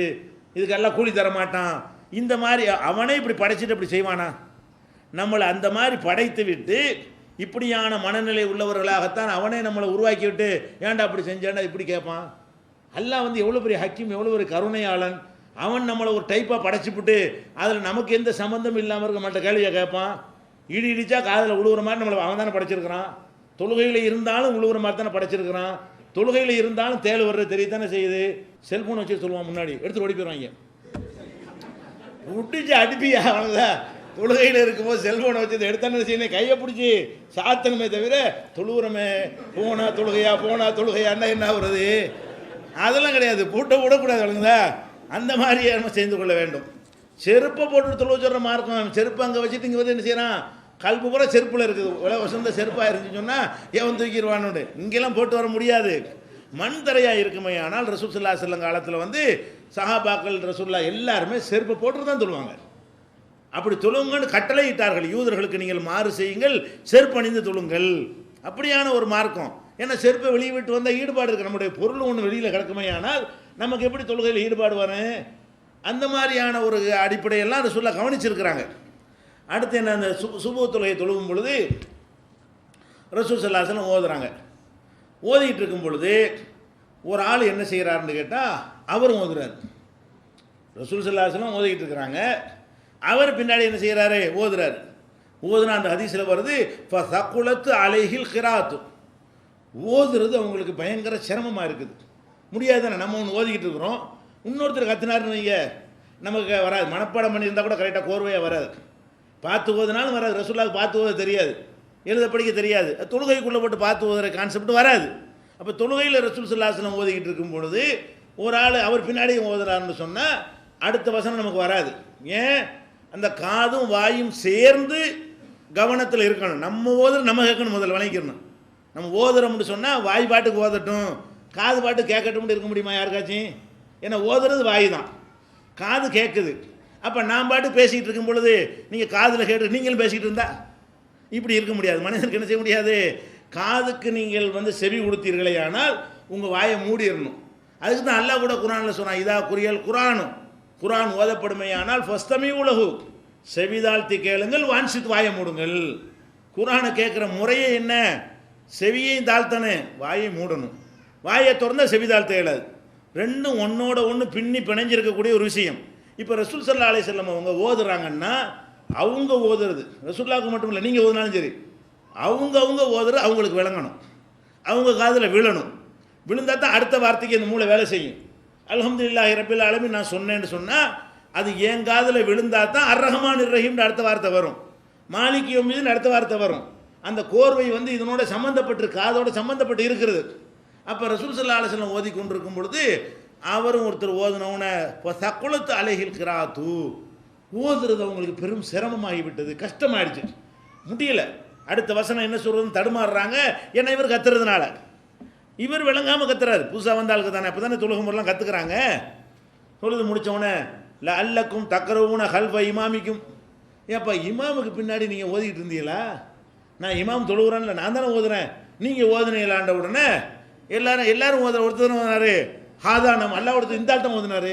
இதுக்கெல்லாம் கூலி தர மாட்டான். இந்த மாதிரி அவனே இப்படி படைச்சிட்டு அப்படி செய்வானா? நம்மளை அந்த மாதிரி படைத்து விட்டு இப்படியான மனநிலை உள்ளவர்களாகத்தான் அவனே நம்மளை உருவாக்கி விட்டு ஏன்டா அப்படி செஞ்சாண்டா இப்படி கேட்பான். அல்லாஹ் வந்து எவ்வளோ பெரிய ஹக்கீம், எவ்வளோ பெரிய கருணையாளன். அவன் நம்மளை ஒரு டைப்பாக படைச்சிப்புட்டு அதில் நமக்கு எந்த சம்மந்தம் இல்லாமல் இருக்க மாட்ட கேள்வியை கேட்பான். இடிச்சா காதில் உழுவுற மாதிரி நம்மளை அவன் தானே படைச்சிருக்கிறான். தொழுகையில் இருந்தாலும் உழுவுற மாதிரி தானே படைச்சிருக்கிறான். தொழுகையில் இருந்தாலும் தேள் வர்றது தெரியத்தானே செய்யுது. செல்ஃபோன் வச்சு சொல்லுவான், முன்னாடி எடுத்து ஓடி போயிடுவாங்க. விட்டுச்சு அடிப்பியா அவனதான். தொழுகையில் இருக்கும்போது செல்ஃபோனை வச்சு எடுத்தானே செய்யணும், கையை பிடிச்சி சாத்தணுமே தவிர தொழுவுறமே போனா தொழுகையான்னா என்ன ஆகுறது, அதெல்லாம் கிடையாது. பூட்டை விடக்கூடாது வழங்குதா. அந்த மாதிரி நம்ம செய்து கொள்ள வேண்டும். செருப்பை போட்டு தொழுவ சொல்கிற மார்க்கம், செருப்பு அங்கே வச்சுட்டு இங்கே வந்து என்ன செய்யறான், கல்பு பூரா செருப்பில் இருக்குது. உலக வசந்த செருப்பாக இருந்துச்சுன்னு சொன்னால் எவன் தூக்கிடுவான்னு. இங்கெல்லாம் போட்டு வர முடியாது, மண் தரையாக இருக்குமே. ஆனால் ரசூல் ஸல்லல்லாஹு அலைஹி வஸல்லம் காலத்தில் வந்து சஹாபாக்கள் ரசூலுல்லாஹ் எல்லாருமே செருப்பை போட்டு தான் தொழுவாங்க. அப்படி தொழுங்கன்னு கட்டளை இட்டார்கள், யூதர்களுக்கு நீங்கள் மாறு செய்யுங்கள், செருப்பு அணிந்து தொழுங்கள். அப்படியான ஒரு மார்க்கம். ஏன்னா செருப்பை வெளியே விட்டு வந்தால் ஈடுபாடு இருக்குது, நம்முடைய பொருள் ஒன்று வெளியில் கிடக்குமே. ஆனால் நமக்கு எப்படி தொழுகையில் ஈடுபாடு வரும்? அந்த மாதிரியான ஒரு அடிப்படையெல்லாம் ரசூலுல்லாஹ் கவனிச்சிருக்கிறாங்க. அடுத்து என்ன, அந்த சுபு தொழுகை தொழுகும் பொழுது ரசூல் ஸல்லல்லாஹு அலைஹி வஸல்லம் ஓதுறாங்க. ஓதிக்கிட்டு இருக்கும் பொழுது ஒரு ஆள் என்ன செய்கிறாருன்னு கேட்டால் அவரும் ஓதுறாரு. ரசூல் ஸல்லல்லாஹு அலைஹி வஸல்லம் ஓதிக்கிட்டு இருக்கிறாங்க, அவர் பின்னாடி என்ன செய்கிறாரு, ஓதுறாரு. ஓதுனா அந்த ஹதீஸில் வருது, ஃபஸகுலத்து அலைஹில் கிராத்து, ஓதுறது அவங்களுக்கு பயங்கர சிரமமாக இருக்குது. முடியாது தானே, நம்ம ஒன்று ஓதிக்கிட்டு இருக்கிறோம், இன்னொருத்தர் கத்தினாருன்னு வைங்க, நமக்கு வராது. மனப்பாடம் பண்ணியிருந்தால் கூட கரெக்டாக கோர்வையாக வராது. பார்த்து ஓதுனாலும் வராது. ரசூலுல்லாஹ்க்கு பார்த்து ஓத தெரியாது, எழுத படிக்க தெரியாது. தொழுகைக்குள்ளே போட்டு பார்த்து ஓதுற கான்செப்ட் வராது. அப்போ தொழுகையில் ரசூல் ஸல்லல்லாஹு அலைஹி வஸல்லம் ஓதிக்கிட்டு இருக்கும் பொழுது ஒரு ஆள் அவர் பின்னாடியும் ஓதுறாருன்னு சொன்னால் அடுத்த வசனம் நமக்கு வராது. ஏன், அந்த காதும் வாயும் சேர்ந்து கவனத்தில் இருக்கணும். நம்ம ஓதுற நம்ம கேட்கணும், முதல்ல வணங்கிக்கணும். நம்ம ஓதுறோம்னு சொன்னால் வாய் பாட்டுக்கு ஓதட்டும், காது பாட்டு கேட்கட்டும்னு இருக்க முடியுமா யாருக்காச்சும்? ஏன்னா ஓதுறது வாய் தான், காது கேட்குது. அப்போ நான் பாட்டு பேசிக்கிட்டு இருக்கும் பொழுது நீங்கள் காதில் கேட்டு நீங்களும் பேசிக்கிட்டு இருந்தா இப்படி இருக்க முடியாது. மனிதனுக்கு என்ன செய்ய முடியாது, காதுக்கு நீங்கள் வந்து செவி கொடுத்தீர்களே ஆனால் உங்கள் வாயை மூடிடணும். அதுக்கு தான் அல்லாஹ் கூட குர்ஆனில் சொன்னான், இதா குறியல் குர்ஆனும், குர்ஆன் ஓதப்படுமையானால் ஃபஸ்தமி உலகு, செவிதாழ்த்தி கேளுங்கள், வான்சித்து வாயை மூடுங்கள். குர்ஆனை கேட்குற முறையே என்ன, செவியையும் தாழ்த்தனே, வாயை மூடணும். வாயை திறந்தால் செவி தாழ்த்த இயலாது. ரெண்டும் ஒன்றோட ஒன்று பின்னி பிணைஞ்சிருக்கக்கூடிய ஒரு விஷயம். இப்போ ரசூல் ஸல்லல்லாஹு அலைஹி வஸல்லம் அவங்க ஓதுறாங்கன்னா அவங்க ஓதுறது ரசூலுல்லாஹ்க்கு மட்டும் இல்லை, நீங்கள் ஓதுனாலும் சரி, அவங்க ஓதுறது அவங்களுக்கு விளங்கணும், அவங்க காதில் விழணும். விழுந்தால் தான் அடுத்த வார்த்தைக்கு அந்த மூளை வேலை செய்யும். அல்ஹம்துலில்லாஹி ரப்பில் ஆலமீன் நான் சொன்னேன்னு சொன்னால் அது என் காதில் விழுந்தால் தான் அர் ரஹ்மானிர் ரஹீம்னு அடுத்த வார்த்தை வரும், மாலிக் யௌமிதீன் அடுத்த வார்த்தை வரும். அந்த கோர்வை வந்து இதனோட சம்மந்தப்பட்டு, காதோட சம்மந்தப்பட்டு இருக்கிறது. அப்போ ரசூல் ஸல்லல்லாஹு அலைஹி வஸல்லம் ஓதி கொண்டிருக்கும் பொழுது அவரும் ஒருத்தர் ஓதுனவுன சக்குலத்து அலைஹில் கிராத்து, ஓதுறது அவங்களுக்கு பெரும் சிரமமாகிவிட்டது, கஷ்டமாயிடுச்சு, முடியல. அடுத்த வசனம் என்ன சொல்கிறதுன்னு தடுமாறுறாங்க. ஏன்னா இவர் கத்துறதுனால, இவர் விளங்காமல் கத்துறாரு. புதுசாக வந்த ஆளுக்கு தானே, அப்போ தானே தொழுகை முறைலாம் கற்றுக்குறாங்க. தொழுது முடித்தவொடனே அல்லக்கும் தக்கரவுன ஹல்ஃப இமாமிக்கும், ஏப்பா இமாமுக்கு பின்னாடி நீங்கள் ஓதிக்கிட்டு இருந்தீங்களா? நான் இமாம் தொழுகிறேன்ல, நான் தானே ஓதுறேன், நீங்கள் ஓதுனீங்களாண்ட உடனே எல்லாரும் ஒருத்தர் ஓதுனாரு, ஹாதா நம்ம அல்லா ஒருத்தர் இந்த ஆட்டம் ஓதுனாரு,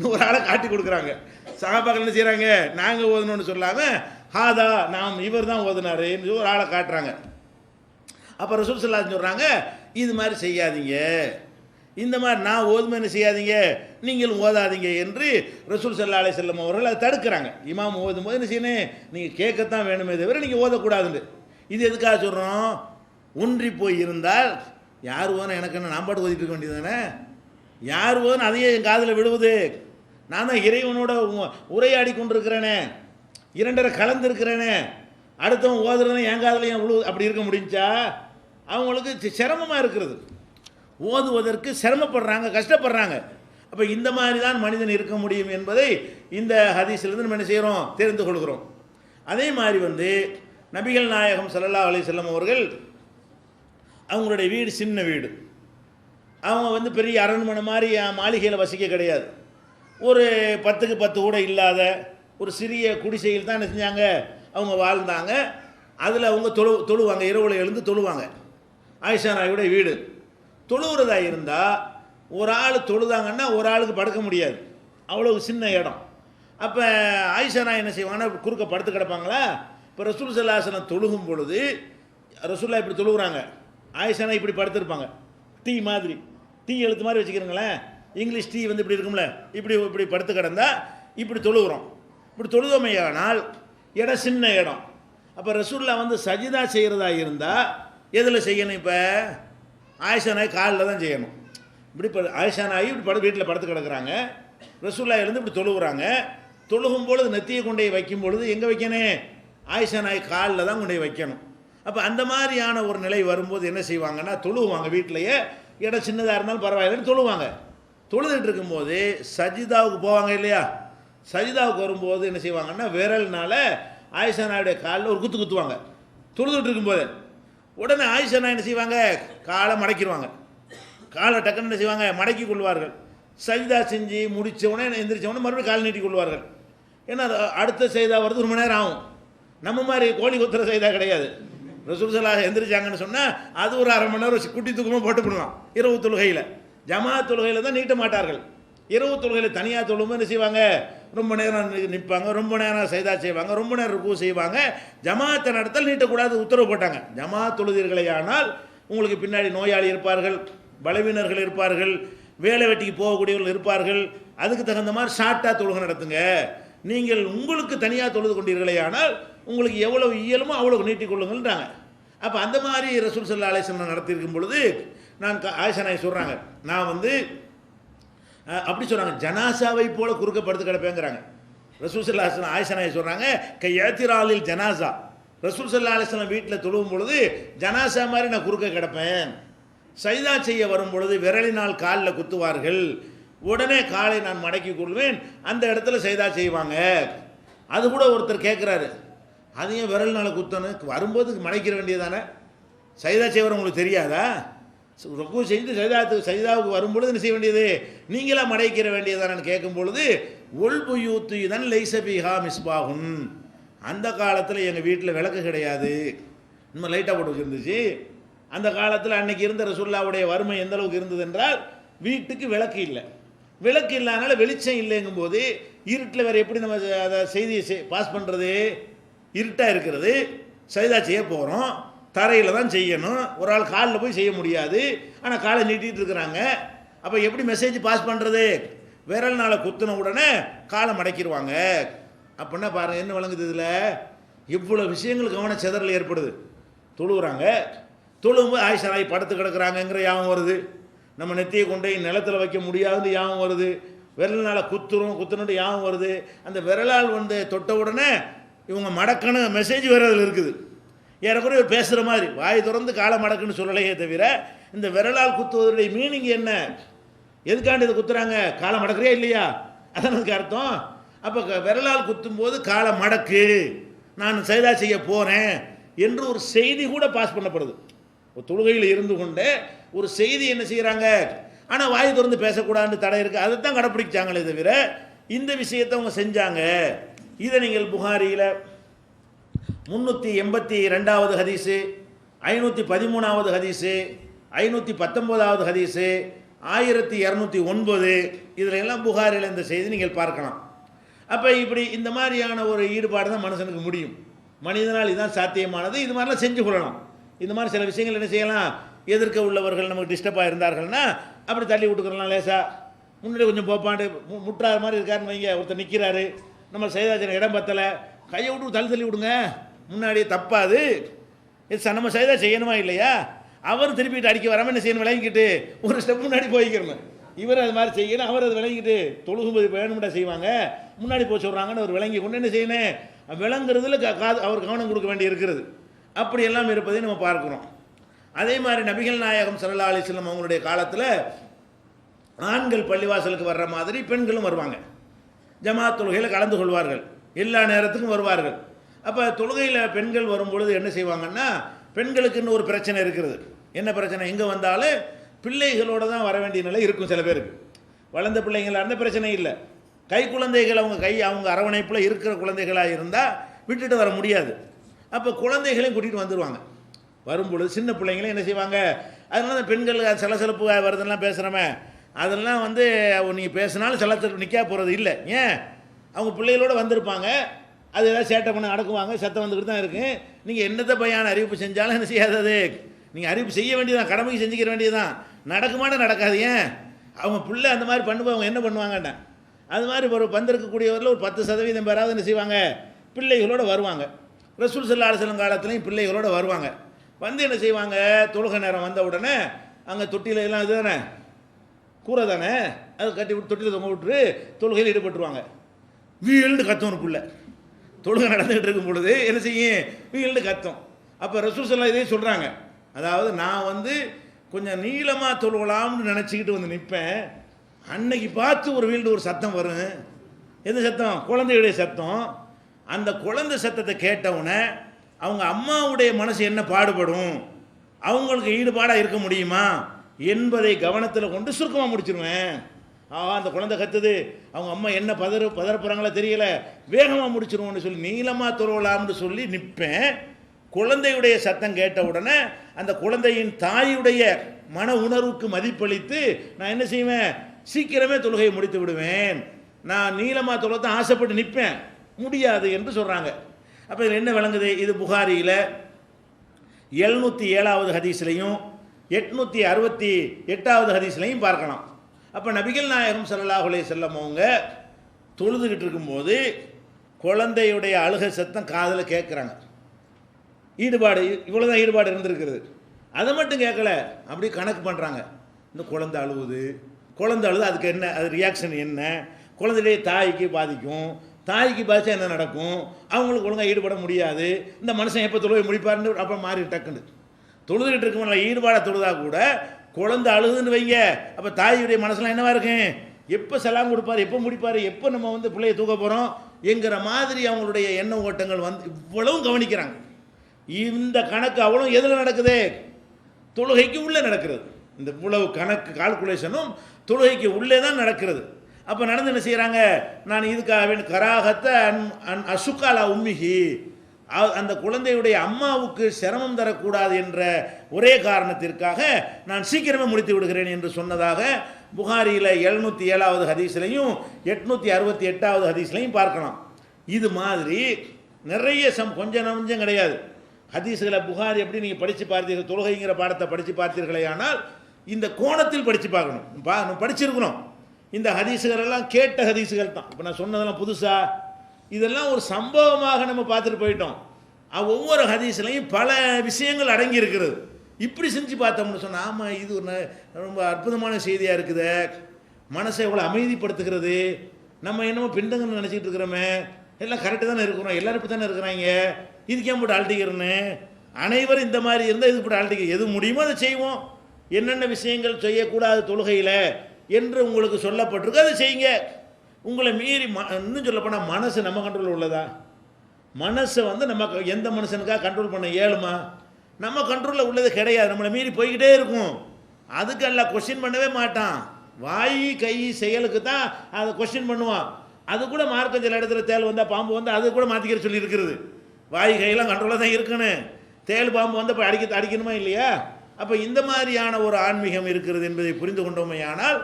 ஒரு ஆளை காட்டி கொடுக்குறாங்க. சஹாபாக்கள் என்ன செய்கிறாங்க, நாங்கள் ஓதணும்னு சொல்லாமல் ஹாதா நாம் இவர் தான் ஓதுனாருன்னு ஒரு ஆளை காட்டுறாங்க. அப்போ ரசூல் ஸல்லல்லாஹு அலைஹி வஸல்லம் சொல்கிறாங்க, இது மாதிரி செய்யாதீங்க, இந்த மாதிரி நான் ஓதுமைன்னு செய்யாதீங்க, நீங்களும் ஓதாதீங்க என்று ரசூல் ஸல்லல்லாஹு அலைஹி வஸல்லம் அவர்கள் அதை தடுக்கிறாங்க. இமாம் ஓதும்போது என்ன செய்யணும், நீங்கள் கேட்கத்தான் வேணுமே தவிர நீங்கள் ஓதக்கூடாதுன்னு. இது எதுக்காக சொல்கிறோம், ஒன்றி போய் இருந்தால் யார் ஓதுனா எனக்கு என்ன, நான் பாட்டு ஓதிட்டு இருக்க வேண்டியது தானே, யார் ஓதுனா அதையே என் காதில் விழுவுது, நான் தான் இறைவனோட உரையாடி கொண்டிருக்கிறேனே, 2.5 கலந்துருக்கிறேனே, அடுத்தவன் ஓதுறதுன்னு என் காதுலையும் விழு அப்படி இருக்க முடிஞ்சா அவங்களுக்கு சிரமமாக இருக்கிறது, ஓதுவதற்கு சிரமப்படுறாங்க, கஷ்டப்படுறாங்க. அப்போ இந்த மாதிரி தான் மனிதன் இருக்க முடியும் என்பதை இந்த ஹதீஸிலிருந்து நம்ம என்ன செய்கிறோம், தெரிந்து கொள்கிறோம். அதே மாதிரி நபிகள் நாயகம் ஸல்லல்லாஹு அலைஹி வஸல்லம் அவர்கள் அவங்களுடைய வீடு சின்ன வீடு, அவங்க பெரிய அரண்மனை மாதிரி மாளிகையில் வசிக்க கிடையாது. ஒரு 10க்கு 10 கூட இல்லாத ஒரு சிறிய குடிசையில் தான் என்ன செஞ்சாங்க, அவங்க வாழ்ந்தாங்க. அதில் அவங்க தொழுவாங்க, இரவுல எழுந்து தொழுவாங்க. ஆயிஷா நாயுடைய வீடு. தொழுகிறதா இருந்தால் ஒரு ஆள் தொழுதாங்கன்னா ஒரு ஆளுக்கு படுக்க முடியாது, அவ்வளோ சின்ன இடம். அப்போ ஆயிஷா நாய் என்ன செய்வாங்கன்னா குறுக்க படுத்து கிடப்பாங்களா. இப்போ ரசூல் ஸல்லல்லாஹு அலைஹி வஸல்லம் தொழுகும் பொழுது ரசூல்லா இப்படி தொழுகிறாங்க, ஆயிஷா நாய் இப்படி படுத்துருப்பாங்க. டீ மாதிரி, டீ எழுத்து மாதிரி வச்சுக்கிறீங்களேன், இங்கிலீஷ் டீ இப்படி இருக்கும்ல, இப்படி இப்படி படுத்து கிடந்தா இப்படி தொழுகிறோம். இப்படி தொழுதோமையானால் இடம் சின்ன இடம். அப்போ ரசூல்லா சஜிதா செய்கிறதா இருந்தால் எதில் செய்யணும்? இப்போ ஆயிஷா நாய் காலில் தான் செய்யணும். இப்படி ஆயிஷா நாய் இப்படி வீட்டில் படுத்து கிடக்குறாங்க, ரசூல்லா எழுந்து இப்படி தொழுகிறாங்க. தொழுகும் பொழுது நெத்தியை கொண்டே வைக்கும் பொழுது எங்கே வைக்கணும்? ஆயிஷா நாய் காலில் தான் கொண்டே வைக்கணும். அப்போ அந்த மாதிரியான ஒரு நிலை வரும்போது என்ன செய்வாங்கன்னா தொழுவாங்க. வீட்டிலையே இடம் சின்னதாக இருந்தாலும் பரவாயில்லன்னு தொழுவாங்க. தொழுதுட்டு இருக்கும்போது சஜிதாவுக்கு போவாங்க இல்லையா, சஜிதாவுக்கு வரும்போது என்ன செய்வாங்கன்னா விரல்னால ஆயிஷா நாயுடைய காலில் ஒரு குத்து குத்துவாங்க. தொழுதுட்டு இருக்கும்போது உடனே ஆயிஷா நாய் என்ன செய்வாங்க, காலை மடக்கிடுவாங்க. காலை டக்குன்னு என்ன செய்வாங்க, மடக்கி கொள்வார்கள். சஜிதா செஞ்சு முடித்த உடனே எந்திரிச்ச உடனே மறுபடியும் கால் நீட்டி கொள்வார்கள். ஏன்னா அடுத்த செய்தா வருது 1 மணி நேரம் ஆகும். நம்ம மாதிரி கோழி குத்துற செய்தா கிடையாது. ரசூல் ஸல்லல்லாஹு எந்திரிச்சாங்கன்னு சொன்னால் அது ஒரு 1/2 மணி நேரம் குட்டி தூக்கமாக போட்டுவிடலாம். இரவு தொழுகையில், ஜமாத் தொழுகையில் தான் நீட்ட மாட்டார்கள். இரவு தொழுகையில் தனியாக தொழும்போது என்ன செய்வாங்க, ரொம்ப நேரம் நிற்பாங்க, ரொம்ப நேரம் சைதா செய்வாங்க, ரொம்ப நேரம் ருக்கு செய்வாங்க. ஜமாத்தை நடத்தல் நீட்டக்கூடாது உத்தரவு போட்டாங்க. ஜமாத் தொழுதீர்களே ஆனால் உங்களுக்கு பின்னாடி நோயாளி இருப்பார்கள், பலவீனர்கள் இருப்பார்கள், வேலை வெட்டிக்கு போகக்கூடியவர்கள் இருப்பார்கள். அதுக்கு தகுந்த மாதிரி ஷார்ட்டாக தொழுகை நடத்துங்க. நீங்கள் உங்களுக்கு தனியாக தொழுது கொண்டீர்களே ஆனால் உங்களுக்கு எவ்வளவு இயலுமோ அவ்வளவு நீட்டிக் கொள்ளுங்கள்ன்றாங்க. அப்போ அந்த மாதிரி ரசூல் ஸல்லல்லாஹு அலைஹி வஸல்லம் நடத்தியிருக்கும் பொழுது நான் ஆயிஷா நாய் சொல்கிறாங்க, நான் அப்படி சொல்கிறாங்க, ஜனாசாவை போல குறுக்க படுத்து கிடப்பேங்கிறாங்க. ரசூல் ஸல்லல்லாஹு அலைஹி வஸல்லம் ஆயிஷா நாய் சொல்கிறாங்க, கையாத்திராலில் ஜனாசா, ரசூல் ஸல்லல்லாஹு அலைஹி வஸல்லம் வீட்டில் தொழுவும் பொழுது ஜனாசா மாதிரி நான் குறுக்க கிடப்பேன். சைதா செய்ய வரும் பொழுது விரலினால் காலில் குத்துவார்கள், உடனே காலை நான் மடக்கி கொள்வேன், அந்த இடத்துல சைதா செய்வாங்க. அது கூட ஒருத்தர் கேட்குறாரு, அதையும் விரல்னால் குத்தணும், வரும்போது மடக்கிற வேண்டியதானே, சைதா செய்வர் உங்களுக்கு தெரியாதா? ருக்கு செஞ்சு சைதாவுக்கு வரும்பொழுது என்ன செய்ய வேண்டியது, நீங்களாம் மடக்கிற வேண்டியதானு கேட்கும் பொழுது ஒல்புயூத்து இதன் லைசபிஹா மிஸ்பாகுன், அந்த காலத்தில் எங்கள் வீட்டில் விளக்கு கிடையாது, இன்னும் லைட்டாக போட்டு வச்சுருந்துச்சு. அந்த காலத்தில் அன்னைக்கு இருந்த ரசூலுல்லாஹ்வுடைய வறுமை எந்த அளவுக்கு இருந்தது என்றால் வீட்டுக்கு விளக்கு இல்லை. விளக்கு இல்லாதனால வெளிச்சம் இல்லைங்கும் போது இருட்டில் வேறு எப்படி நம்ம அதை செய்தியை பாஸ் பண்ணுறது? இருட்டாக இருக்கிறது, சைதா செய்ய போகிறோம், தரையில் தான் செய்யணும், ஒரு ஆள் காலில் போய் செய்ய முடியாது, ஆனால் காலை நீட்டிகிட்டு இருக்கிறாங்க. அப்போ எப்படி மெசேஜ் பாஸ் பண்ணுறது? விரல்னால் குத்தின உடனே காலை மடக்கிடுவாங்க. அப்படின்னா பாருங்கள் என்ன வழங்குது, இதில் இவ்வளோ விஷயங்கள் கவன சிதறல் ஏற்படுது. தொழுகிறாங்க, தொழும்போது ஆயிஷா நாய் படுத்து கிடக்குறாங்கங்கிற யாபம் வருது, நம்ம நெத்தியை கொண்டு நிலத்தில் வைக்க முடியாதுன்னு யாபம் வருது, விரல்னால் குத்துணுட்டு யாபம் வருது. அந்த விரலால் தொட்ட உடனே இவங்க மடக்கன்னு மெசேஜ் வேறு அதில் இருக்குது. ஏறக்குறைய பேசுகிற மாதிரி வாய் திறந்து காலை மடக்குன்னு சொல்லலையே தவிர இந்த விரலால் குத்துவதனுடைய மீனிங் என்ன, எதுக்காண்டு இதை குத்துறாங்க? காலை மடக்குறியா இல்லையா, அதான் அதுக்கு அர்த்தம். அப்போ விரலால் குத்தும்போது காலை மடக்கு, நான் சைதா செய்ய போகிறேன் என்று ஒரு செய்தி கூட பாஸ் பண்ணப்படுது. ஒரு தொழுகையில் இருந்து கொண்டே ஒரு செய்தி என்ன செய்கிறாங்க, ஆனால் வாய் திறந்து பேசக்கூடாதுன்னு தடை இருக்குது, அதை தான் கடைப்பிடிச்சாங்களே தவிர இந்த விஷயத்தை அவங்க செஞ்சாங்க. இதை நீங்கள் புகாரியில் 382வது ஹதீஸு, 513வது ஹதீஸு, 519வது ஹதீஸு, 1209 இதில் எல்லாம் புகாரில் இந்த செய்தி நீங்கள் பார்க்கலாம். அப்போ இப்படி இந்த மாதிரியான ஒரு ஈடுபாடு தான் மனுஷனுக்கு முடியும். மனிதனால் இதுதான் சாத்தியமானது. இது மாதிரிலாம் செஞ்சு கொள்ளலாம். இந்த மாதிரி சில விஷயங்கள் என்ன செய்யலாம், எதிர்க்க உள்ளவர்கள் நமக்கு டிஸ்டர்பாக இருந்தார்கள்னா அப்படி தள்ளி விட்டுக்கிறலாம். லேசா முன்னாடி கொஞ்சம் போப்பாண்டு முட்டுறாரு மாதிரி இருக்காருன்னு வைங்க, ஒருத்தர் நிற்கிறாரு, நம்ம சைதாஜன இடம் பத்தலை, கையை விட்டு தள்ளி விடுங்க, முன்னாடி தப்பாது, இது நம்ம சைதா செய்யணுமா இல்லையா? அவர் திருப்பிட்டு அடிக்க வராமல் என்ன செய்யணும், விளங்கிக்கிட்டு ஒரு ஸ்டெப் முன்னாடி போய்க்கிறணும். இவர் அது மாதிரி செய்யணும், அவர் அது விளங்கிட்டு தொழுகும்போது வேணும்டா செய்வாங்க, முன்னாடி போய் சொல்கிறாங்கன்னு அவர் விளங்கி கொண்டு என்ன செய்யணும், விளங்குறதுல அவர் கவனம் கொடுக்க வேண்டி இருக்கிறது. அப்படியெல்லாம் இருப்பதை நம்ம பார்க்குறோம். அதே மாதிரி நபிகள் நாயகம் ஸல்லல்லாஹு அலைஹி வஸல்லம் அவங்களுடைய காலத்தில் ஆண்கள் பள்ளிவாசலுக்கு வர்ற மாதிரி பெண்களும் வருவாங்க. ஜமாத் தொழுகையில் கலந்து கொள்வார்கள், எல்லா நேரத்துக்கும் வருவார்கள். அப்போ தொழுகையில் பெண்கள் வரும்பொழுது என்ன செய்வாங்கன்னா, பெண்களுக்குன்னு ஒரு பிரச்சனை இருக்கிறது. என்ன பிரச்சனை? எங்கே வந்தாலும் பிள்ளைகளோடு தான் வர வேண்டிய நிலை இருக்கும். சில பேருக்கு வளர்ந்த பிள்ளைங்களாக இருந்தால் பிரச்சனை இல்லை. கை குழந்தைகள் அவங்க அரவணைப்பில் இருக்கிற குழந்தைகளாக இருந்தால் விட்டுட்டு வர முடியாது. அப்போ குழந்தைகளையும் கூட்டிகிட்டு வந்துடுவாங்க. வரும்பொழுது சின்ன பிள்ளைங்களையும் என்ன செய்வாங்க, அதனால தான் பெண்கள் சலசலப்பு வருதுன்னெலாம் பேசுகிறோமே, அதெல்லாம் வந்து நீங்கள் பேசினாலும் சலசலப்பு நிற்க போகிறது இல்லை. ஏன்? அவங்க பிள்ளைகளோடு வந்திருப்பாங்க, அது ஏதாவது சேட்டை பண்ண அடக்குவாங்க, சத்தம் வந்துக்கிட்டு தான் இருக்குது. நீங்கள் என்னத்தை பையான அறிவிப்பு செஞ்சாலும் என்ன செய்யாதது, நீங்கள் அறிவிப்பு செய்ய வேண்டியதான், கடமைக்கு செஞ்சுக்கிற வேண்டியதுதான். நடக்குமாட்ட நடக்காது. ஏன்? அவங்க பிள்ளை அந்த மாதிரி பண்ணும்போது அவங்க என்ன பண்ணுவாங்கண்ணா, அது மாதிரி ஒரு வந்திருக்கக்கூடியவரில் ஒரு 10% பேராவது என்ன செய்வாங்க, பிள்ளைகளோடு வருவாங்க. ரசூல் ஸல்லல்லாஹு அலைஹி வஸல்லம் காலத்துலையும் பிள்ளைகளோடு வருவாங்க. வந்து என்ன செய்வாங்க, தொழுகை நேரம் வந்த உடனே அங்கே தொட்டியில் எல்லாம் இது தானே, கூரை தானே, அது கட்டி விட்டு தொட்டியில் தொங்க விட்டுரு தொழுகையில் ஈடுபட்டுருவாங்க. வீழ்ந்து கத்தும் ஒரு பிள்ளை தொழுகை நடந்துகிட்டு இருக்கும் பொழுது என்ன செய்யும், வீழ்ந்து கத்தும். அப்போ ரசூல் ஸல்லல்லாஹு அலைஹி வஸல்லம் சொல்கிறாங்க, அதாவது நான் வந்து கொஞ்சம் நீளமாக தொழுகலாம்னு நினச்சிக்கிட்டு வந்து நிற்பேன், அன்னைக்கு பார்த்து ஒரு வீழ்ந்து ஒரு சத்தம் வரும். எந்த சத்தம்? குழந்தையுடைய சத்தம். அந்த குழந்தை சத்தத்தை கேட்டவுடனே அவங்க அம்மாவுடைய மனசு என்ன பாடுபடும், அவங்களுக்கு ஈடுபாடாக இருக்க முடியுமா என்பதை கவனத்தில் கொண்டு சுருக்கமாக முடிச்சிருவேன். அந்த குழந்தை கத்துது, அவங்க அம்மா என்ன பதறப்புறாங்களா தெரியல, வேகமாக முடிச்சிருவோன்னு சொல்லி நீளமாக தொழுவலாம்னு சொல்லி நிற்பேன். குழந்தையுடைய சத்தம் கேட்ட உடனே அந்த குழந்தையின் தாயுடைய மன உணர்வுக்கு மதிப்பளித்து நான் என்ன செய்வேன், சீக்கிரமே தொழுகையை முடித்து விடுவேன். நான் நீளமாக தொழுவத்தான் ஆசைப்பட்டு நிற்பேன், முடியாது என்று சொல்கிறாங்க. அப்போ இதில் என்ன விளங்குது, இது புகாரியில் 707வது ஹதீஸ்லையும் 868வது ஹதீஸ்லையும் பார்க்கலாம். அப்போ நபிகள் நாயகம் ஸல்லல்லாஹு அலைஹி வஸல்லம் அவங்க தொழுதுகிட்டு இருக்கும்போது குழந்தையுடைய அழுகை சத்தம் காதில் கேட்குறாங்க. ஈடுபாடு, இவ்வளோதான் ஈடுபாடு இருந்திருக்கிறது. அதை மட்டும் கேட்கல, அப்படி கணக்கு பண்ணுறாங்க. இந்த குழந்தை அழுது அதுக்கு என்ன, அது ரியாக்ஷன் என்ன, குழந்தையுடைய தாய்க்கு பாதிக்கும், தாய்க்கு பாதிச்சா என்ன நடக்கும், அவங்களுக்கு ஒழுங்காக ஈடுபட முடியாது, இந்த மனுஷன் எப்போ தொழுவை முடிப்பாருன்னு அப்புறம் மாறி டக்குன்னு தொழுதுகிட்டு இருக்கோம்ல, ஈடுபாடாக தொழுதா கூட குழந்தை அழுதுன்னு வைங்க, அப்போ தாயுடைய மனசுலாம் என்னவா இருக்கும், எப்போ சலாம் கொடுப்பார், எப்போ முடிப்பார், எப்போ நம்ம வந்து பிள்ளையை தூக்க போகிறோம் என்கிற மாதிரி அவங்களுடைய எண்ண ஓட்டங்கள் வந்து இவ்வளவும் கவனிக்கிறாங்க. இந்த கணக்கு அவ்வளோ எதில் நடக்குது, தொழுகைக்கு உள்ளே நடக்கிறது. இந்த இவ்வளவு கணக்கு கால்குலேஷனும் தொழுகைக்கு உள்ளே தான் நடக்கிறது. அப்போ நடந்து என்ன செய்கிறாங்க, நான் இதுக்காக வேண்டிய கராகத்தை அசுக்காலா உம்மிகி, அந்த குழந்தையுடைய அம்மாவுக்கு சிரமம் தரக்கூடாது என்ற ஒரே காரணத்திற்காக நான் சீக்கிரமே முடித்து விடுகிறேன் என்று சொன்னதாக புகாரியில் 707வது ஹதீஸ்லையும் 868வது ஹதீஸ்லையும் பார்க்கலாம். இது மாதிரி நிறைய கொஞ்சம் நஞ்சம் கிடையாது ஹதீஸ்களை. புகாரி எப்படி நீங்கள் படித்து பார்த்தீர்கள், தொழுகைங்கிற பாடத்தை படித்து பார்த்தீர்களே, ஆனால் இந்த கோணத்தில் படித்து பார்க்கணும், படிச்சிருக்கணும். இந்த ஹதீஸுகளெல்லாம் கேட்ட ஹதீஸுகள் தான். இப்போ நான் சொன்னதெல்லாம் புதுசா, இதெல்லாம் ஒரு சம்பவமாக நம்ம பார்த்துட்டு போயிட்டோம். ஒவ்வொரு ஹதீஸ்லையும் பல விஷயங்கள் அடங்கி இருக்கிறது. இப்படி செஞ்சு பார்த்தோம்னு சொன்னால், ஆமாம் இது ஒரு ரொம்ப அற்புதமான செய்தியாக இருக்குது, மனசை எவ்வளோ அமைதிப்படுத்துகிறது, நம்ம என்னமோ பிண்டங்கன்னு நினச்சிக்கிட்டு இருக்கிறோமே, எல்லாம் கரெக்டு தானே இருக்கிறோம், எல்லாரும் இப்படி தானே இருக்கிறாங்க, இதுக்கே போட்டு ஆழ்த்திக்கிறேன்னு அனைவரும் இந்த மாதிரி இருந்தால் இது போட்டு ஆழ்த்திக்க, எது முடியுமோ அதை செய்வோம், என்னென்ன விஷயங்கள் செய்யக்கூடாது தொழுகையில் என்று உங்களுக்கு சொல்லப்பட்டிருக்கு அதை செய்யுங்க. உங்களை மீறி இன்னும் சொல்லப்போனால் மனசு நம்ம கண்ட்ரோல் உள்ளதா, மனசை வந்து நம்ம எந்த மனுஷனுக்காக கண்ட்ரோல் பண்ண இயலுமா, நம்ம கண்ட்ரோலில் உள்ளது கிடையாது, நம்மளை மீறி போய்கிட்டே இருக்கும். அதுக்கு எல்லாம் கொஸ்டின் பண்ணவே மாட்டான், வாய் கை செயலுக்கு தான் அதை கொஸ்டின் பண்ணுவான். அது கூட மார்க்கம் சில இடத்துல தேல் வந்தால் பாம்பு வந்து அது கூட மாற்றிக்கிற சொல்லி இருக்கிறது. வாய் கையெல்லாம் கண்ட்ரோலாக தான் இருக்கணும், தேல் பாம்பு வந்து இப்போ அடிக்கணுமா இல்லையா. அப்போ இந்த மாதிரியான ஒரு ஆன்மீகம் இருக்கிறது என்பதை புரிந்து கொண்டோமே, ஆனால்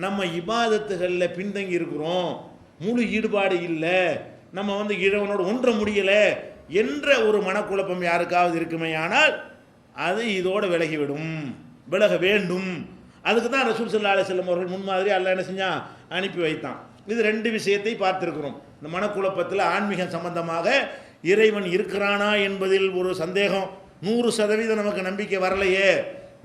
நம்ம இபாதத்துகளில் பின்தங்கி இருக்கிறோம், முழு ஈடுபாடு இல்லை, நம்ம வந்து இறைவனோடு ஒன்ற முடியலை என்ற ஒரு மனக்குழப்பம் யாருக்காவது இருக்குமே, ஆனால் அது இதோடு விலக வேண்டும். அதுக்கு தான் ரசூல் ஸல்லல்லாஹு அலைஹி வஸல்லம் அவர்கள் முன்மாதிரி அல்லாஹ் என்ன செஞ்சான், அனுப்பி வைத்தான். இது ரெண்டு விஷயத்தை பார்த்திருக்கிறோம். இந்த மனக்குழப்பத்தில் ஆன்மீகம் சம்பந்தமாக இறைவன் இருக்கிறானா என்பதில் ஒரு சந்தேகம், 100% நமக்கு நம்பிக்கை வரலையே,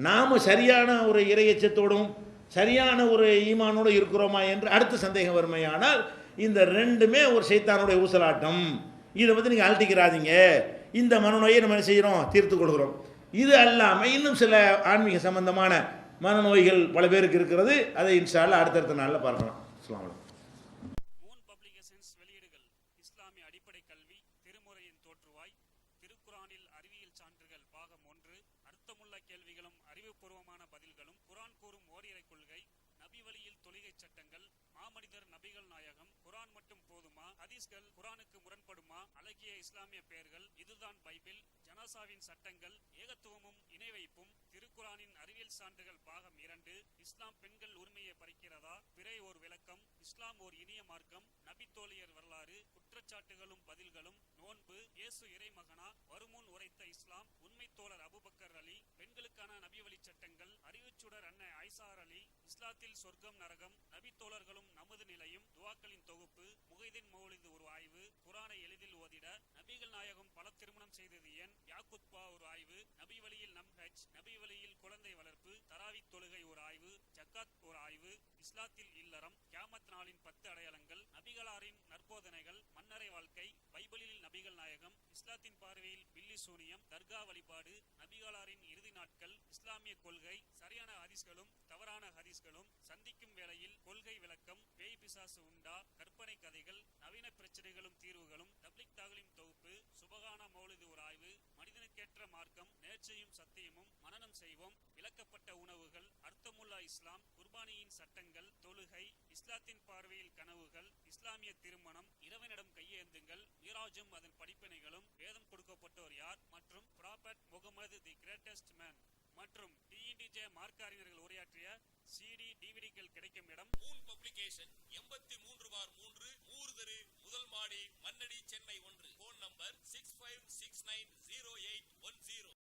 நாம் சரியான ஒரு இறையச்சத்தோடும் சரியான ஒரு ஈமானோடு இருக்கிறோமா என்று அடுத்த சந்தேகம் வறுமையானால், இந்த ரெண்டுமே ஒரு சைத்தானுடைய ஊசலாட்டம். இதை பற்றி நீங்கள் அழட்டிக்கிறாதீங்க, இந்த மனநோயை நம்ம என்ன செய்கிறோம், தீர்த்து கொள்கிறோம். இது அல்லாமல் இன்னும் சில ஆன்மீக சம்பந்தமான மனநோய்கள் பல பேருக்கு இருக்கிறது. அதை இன்ஷா அல்லாஹ் அடுத்தடுத்த நாளில் பார்க்கலாம். அஸ்ஸலாமு அலைக்கும். மூன் பப்ளிகேஷன்ஸ் வெளியீடுகள் இஸ்லாமிய அடிப்படை கல்வி, திருமுறையின் தோற்றுவாய், திருக்குரானில் அறிவியல் சான்றுகள் பாகம் 1, அர்த்தமுள்ள கேள்விகளும் அறிவுபூர்வமான பதில்களும், குரான் கூறும் ஓரிரை கொள்கை, நபி வழியில் தொழுகை சட்டங்கள், மாமனிதர் நபிகள் நாயகம், குரான் மட்டும் போதுமா, ஹதீஸ்கள் குரானுக்கு முரண்படுமா, அழகிய இஸ்லாமிய பெயர்கள், இதுதான் பைபிள், ஜனாசாவின் சட்டங்கள், ஏகத்துவமும் இணை வைப்பும், திருக்குரானின் அறிவியல் சான்றுகள் பாகம் 2, இஸ்லாம் பெண்கள் உரிமையை பறிக்கிறதா, பிறை ஓர் விளக்கம், இஸ்லாம் ஓர் இனிய மார்க்கம், நபித்தோழியர் வரலாறு, குற்றச்சாட்டுகளும் பதில்களும், நோன்பு, இயேசு இறைமகனா, வருமுன் உரைத்த இஸ்லாம், உண்மை தோழர் அபுபக்கர் அலி, பெண்களுக்கான நபி வழி சட்டங்கள், அறிவுச்சுடர் அன்னை ஐசார் அலி, இஸ்லாத்தில் சொர்க்கம் நரகம், நபித்தோழர்களும் நமது நிலையும், துவாக்களின் தொகுப்பு, முகைதீன் மௌலிது ஒரு ஆய்வு, குரானை எளிதில் ஓதிட, நபிகள் நாயகம் பல திருமணம் செய்தது ஏன், யாக்குத்பா ஒரு ஆய்வு, நபி வழியில் நம்ஹஜ், நபி வழியில் குழந்தை வளர்ப்பு, தராவி தொழுகை ஒரு ஆய்வு, ஜக்காத் ஒரு ஆய்வு, இஸ்லாத்தில் இல்லறம், கியாமத் நாளின் 10 அடையாளங்கள், நபிகளாரின் நற்போதனைகள், மன்னரை வாழ்க்கை, பைபிளில் நபிகள் நாயகம், இஸ்லாத்தின் பார்வையில் பில்லி சூனியம், தர்கா வழிபாடு, நபிகளாரின் இறுதி நாட்கள், இஸ்லாமிய கொள்கை, சரியான ஹதீஸ்களும் தவறான ஹதீஸ்களும், சந்திக்கும் வேளையில் கொள்கை விளக்கம், பேய் பிசாசு உண்டா, கற்பனை கதைகள், நவீன பிரச்சனைகளும் தீர்வுகளும், தப்லிக் தாகலிம் தொகுப்பு, சுபகான மௌலிது ஒரு ஆய்வு, மனிதனுக்கேற்ற மார்க்கம், நேர்ச்சையும் சத்தியமும், மனனம் செய்வோம், விளக்கப்பட்ட உணவுகள், அர்த்தமுல்லா இஸ்லாம், குர்பானியின் சட்டங்கள், தொழுகை, இஸ்லாத்தின் பார்வையில் கனவுகள், இஸ்லாமிய திருமணம், இறைவனிடம் கையேந்துங்கள், மீராஜும் அதன் படிப்பினைகளும், வேதம் கொடுக்கப்பட்டோர் யார், மற்றும் prophet Mohammed the greatest man மற்றும் டிஇடிஜே மார்க்க உரையாற்றிய சிடி டிவிடிகள் கிடைக்கும் இடம் மூன் பப்ளிகேஷன், 83/3, மூர்தரு, முதல் மாடி, மண்ணடி, சென்னை 1. Phone number 6569